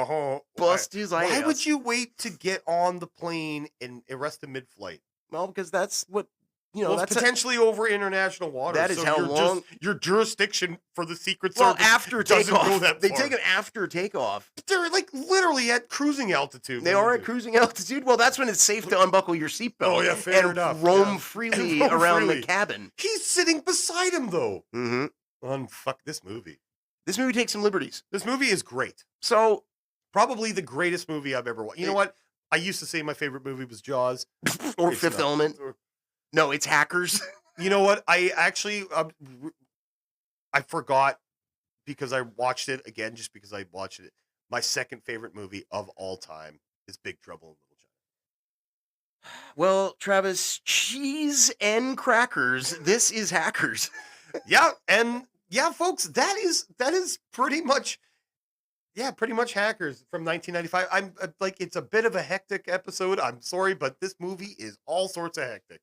bust his ass. Why would you wait to get on the plane and arrest him mid-flight? Well, because that's what that's potentially over international waters. That is how long your jurisdiction for the Secret Well, Service after doesn't takeoff, go that they far. take him after takeoff. But they're like literally at cruising altitude. They are at cruising altitude. Well, that's when it's safe to unbuckle your seatbelt. Oh yeah, fair and enough. Roam freely around the cabin. He's sitting beside him though. Mm-hmm. Fuck this movie. This movie takes some liberties. This movie is great. So probably the greatest movie I've ever watched. You know what? I used to say my favorite movie was Jaws or Fifth Element. No, it's Hackers. You know what? I actually I forgot because I watched it again just because I watched it. My second favorite movie of all time is Big Trouble in Little China. Well, Travis, cheese and crackers. This is Hackers. Yeah, and yeah, folks, that is pretty much Hackers from 1995. I'm like, it's a bit of a hectic episode. I'm sorry, but this movie is all sorts of hectic.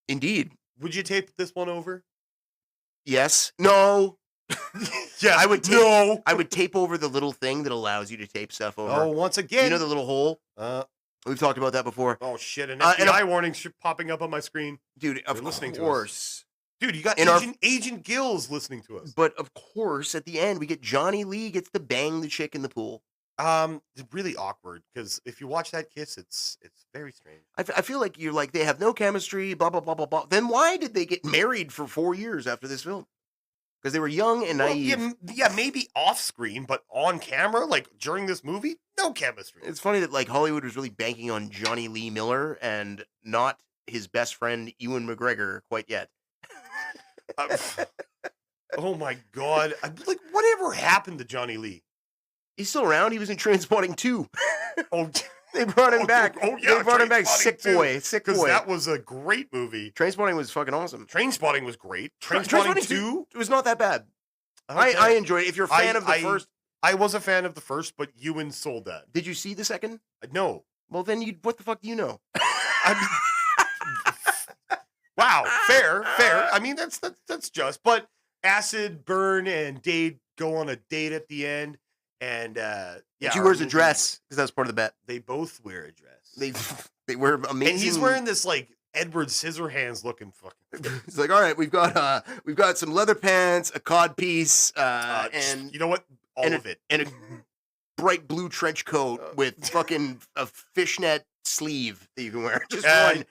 Indeed. Would you tape this one over? Yes. No. Yeah, I would. No. I would tape over the little thing that allows you to tape stuff over. Oh, once again, you know the little hole. We've talked about that before. Oh shit! An FBI warning popping up on my screen, dude. Of course, dude. You got Agent Gill's listening to us. But of course, at the end, we get Johnny Lee gets to bang the chick in the pool. It's really awkward because if you watch that kiss, it's very strange. I feel like you're like they have no chemistry. Blah blah blah blah blah. Then why did they get married for 4 years after this film? Because they were young and naive. Yeah, maybe off screen, but on camera, like during this movie, no chemistry. It's funny that like Hollywood was really banking on Johnny Lee Miller and not his best friend Ewan McGregor quite yet. Oh my god! Like, whatever happened to Johnny Lee? He's still around. He was in Trainspotting 2. Oh, they brought him back. Oh yeah, they brought him back. Sick boy. Because that was a great movie. Trainspotting was fucking awesome. Trainspotting was great. Trainspotting 2 it was not that bad. Okay. I enjoyed it. If you're a fan of the first, I was a fan of the first, but Ewan sold that. Did you see the second? No. Well, then what the fuck do you know? Wow, fair. I mean, that's just. But Acid Burn and Dade go on a date at the end. And she wears a dress because that's part of the bet. They both wear a dress. They wear amazing. And he's wearing this like Edward Scissorhands looking fucking. He's like, all right, we've got some leather pants, a cod piece, and you know what, all of it, and a bright blue trench coat with fucking a fishnet sleeve that you can wear. Just one.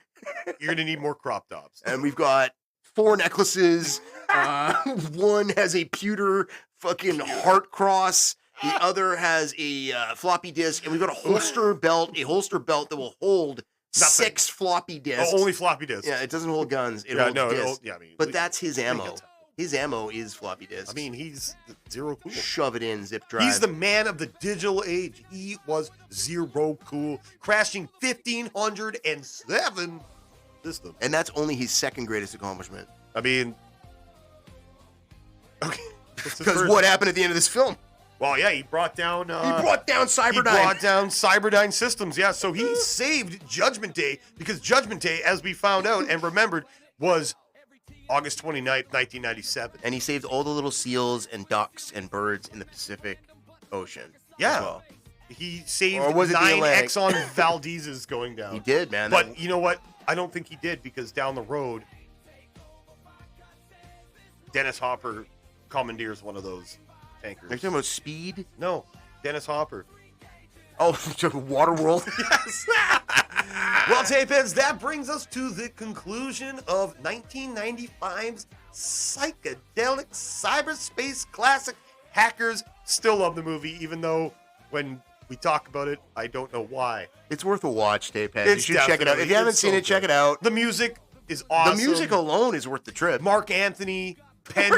You're gonna need more crop tops. And we've got 4 necklaces. One has a pewter fucking heart cross. The other has a floppy disk, and we've got a holster belt that will hold 6 floppy disks. Oh, only floppy disks. Yeah, it doesn't hold guns. It holds disks. I mean, but that's his ammo. His ammo is floppy disks. I mean, he's zero cool. Shove it in, zip drive. He's the man of the digital age. He was zero cool, crashing 1,507 systems. And that's only his second greatest accomplishment. I mean, okay. Because what happened at the end of this film? Well, yeah, he brought down Cyberdyne. He brought down Cyberdyne Systems. Yeah, so he saved Judgment Day because Judgment Day, as we found out and remembered, was August 29th, 1997. And he saved all the little seals and ducks and birds in the Pacific Ocean. Yeah. As well. He saved Or was it the 9 Atlantic? Exxon Valdez's going down. He did, man. But you know what? I don't think he did because down the road, Dennis Hopper commandeers one of those tankers. Are you talking about Speed? No, Dennis Hopper. Oh, Waterworld? Yes. Well, tapeheads, that brings us to the conclusion of 1995's psychedelic cyberspace classic. Hackers. Still love the movie, even though when we talk about it, I don't know why. It's worth a watch, Tapehead. It's You should check it out. If you haven't seen it, check it out. The music is awesome. The music alone is worth the trip. Mark Anthony, Penn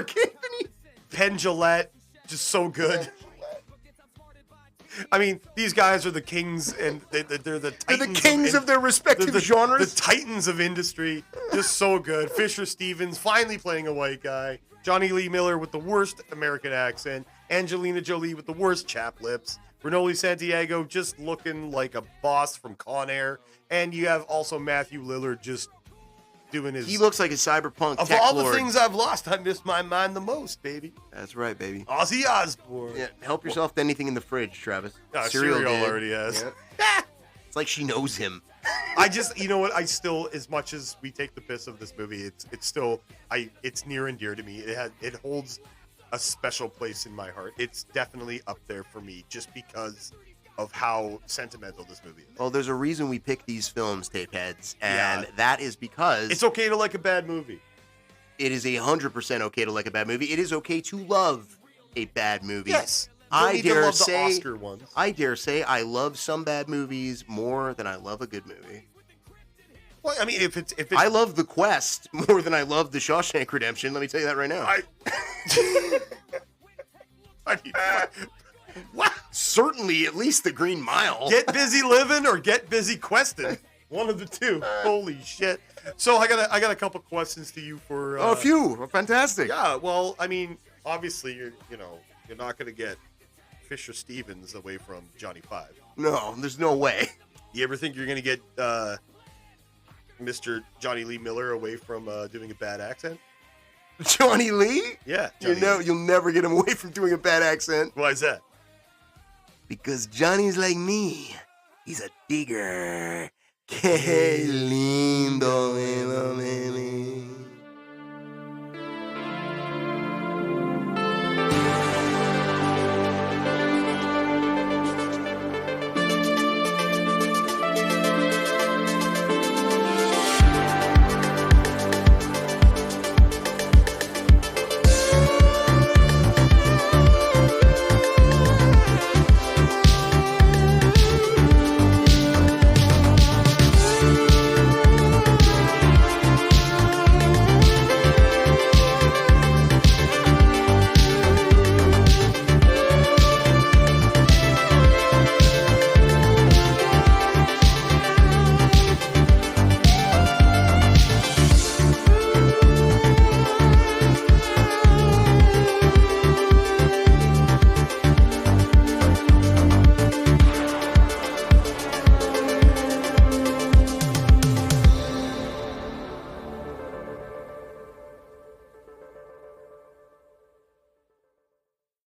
Jillette, just so good. I mean, these guys are the kings, and they're the titans. They're the kings of their respective genres. The titans of industry, just so good. Fisher Stevens finally playing a white guy. Johnny Lee Miller with the worst American accent. Angelina Jolie with the worst chap lips. Renoli Santiago just looking like a boss from Con Air. And you have also Matthew Lillard just doing his... He looks like a cyberpunk Of tech all lord. the things I've lost, I miss my mind the most, baby. That's right, baby. Ozzy Osbourne. Yeah, help yourself to anything in the fridge, Travis. Cereal did. already has. Yeah. It's like she knows him. I just, you know what? I still, as much as we take the piss of this movie, it's still, it's near and dear to me. It holds a special place in my heart. It's definitely up there for me, just because of how sentimental this movie is. Well, there's a reason we pick these films, Tapeheads, and that is because it's okay to like a bad movie. It is 100% okay to like a bad movie. It is okay to love a bad movie. Yes. I dare love say, the Oscar ones. I dare say, I love some bad movies more than I love a good movie. Well, I mean, if it's I love The Quest more than I love The Shawshank Redemption. Let me tell you that right now. I mean, what? Certainly, at least The Green Mile. Get busy living or get busy questing. One of the two. Holy shit! So I got a couple questions to you for. A few. Fantastic. Yeah. Well, I mean, obviously, you're not going to get Fisher Stevens away from Johnny Five. No, there's no way. You ever think you're going to get Mr. Johnny Lee Miller away from doing a bad accent? Johnny Lee? Yeah. You'll never get him away from doing a bad accent. Why is that? Because Johnny's like me. He's a digger. Que lindo,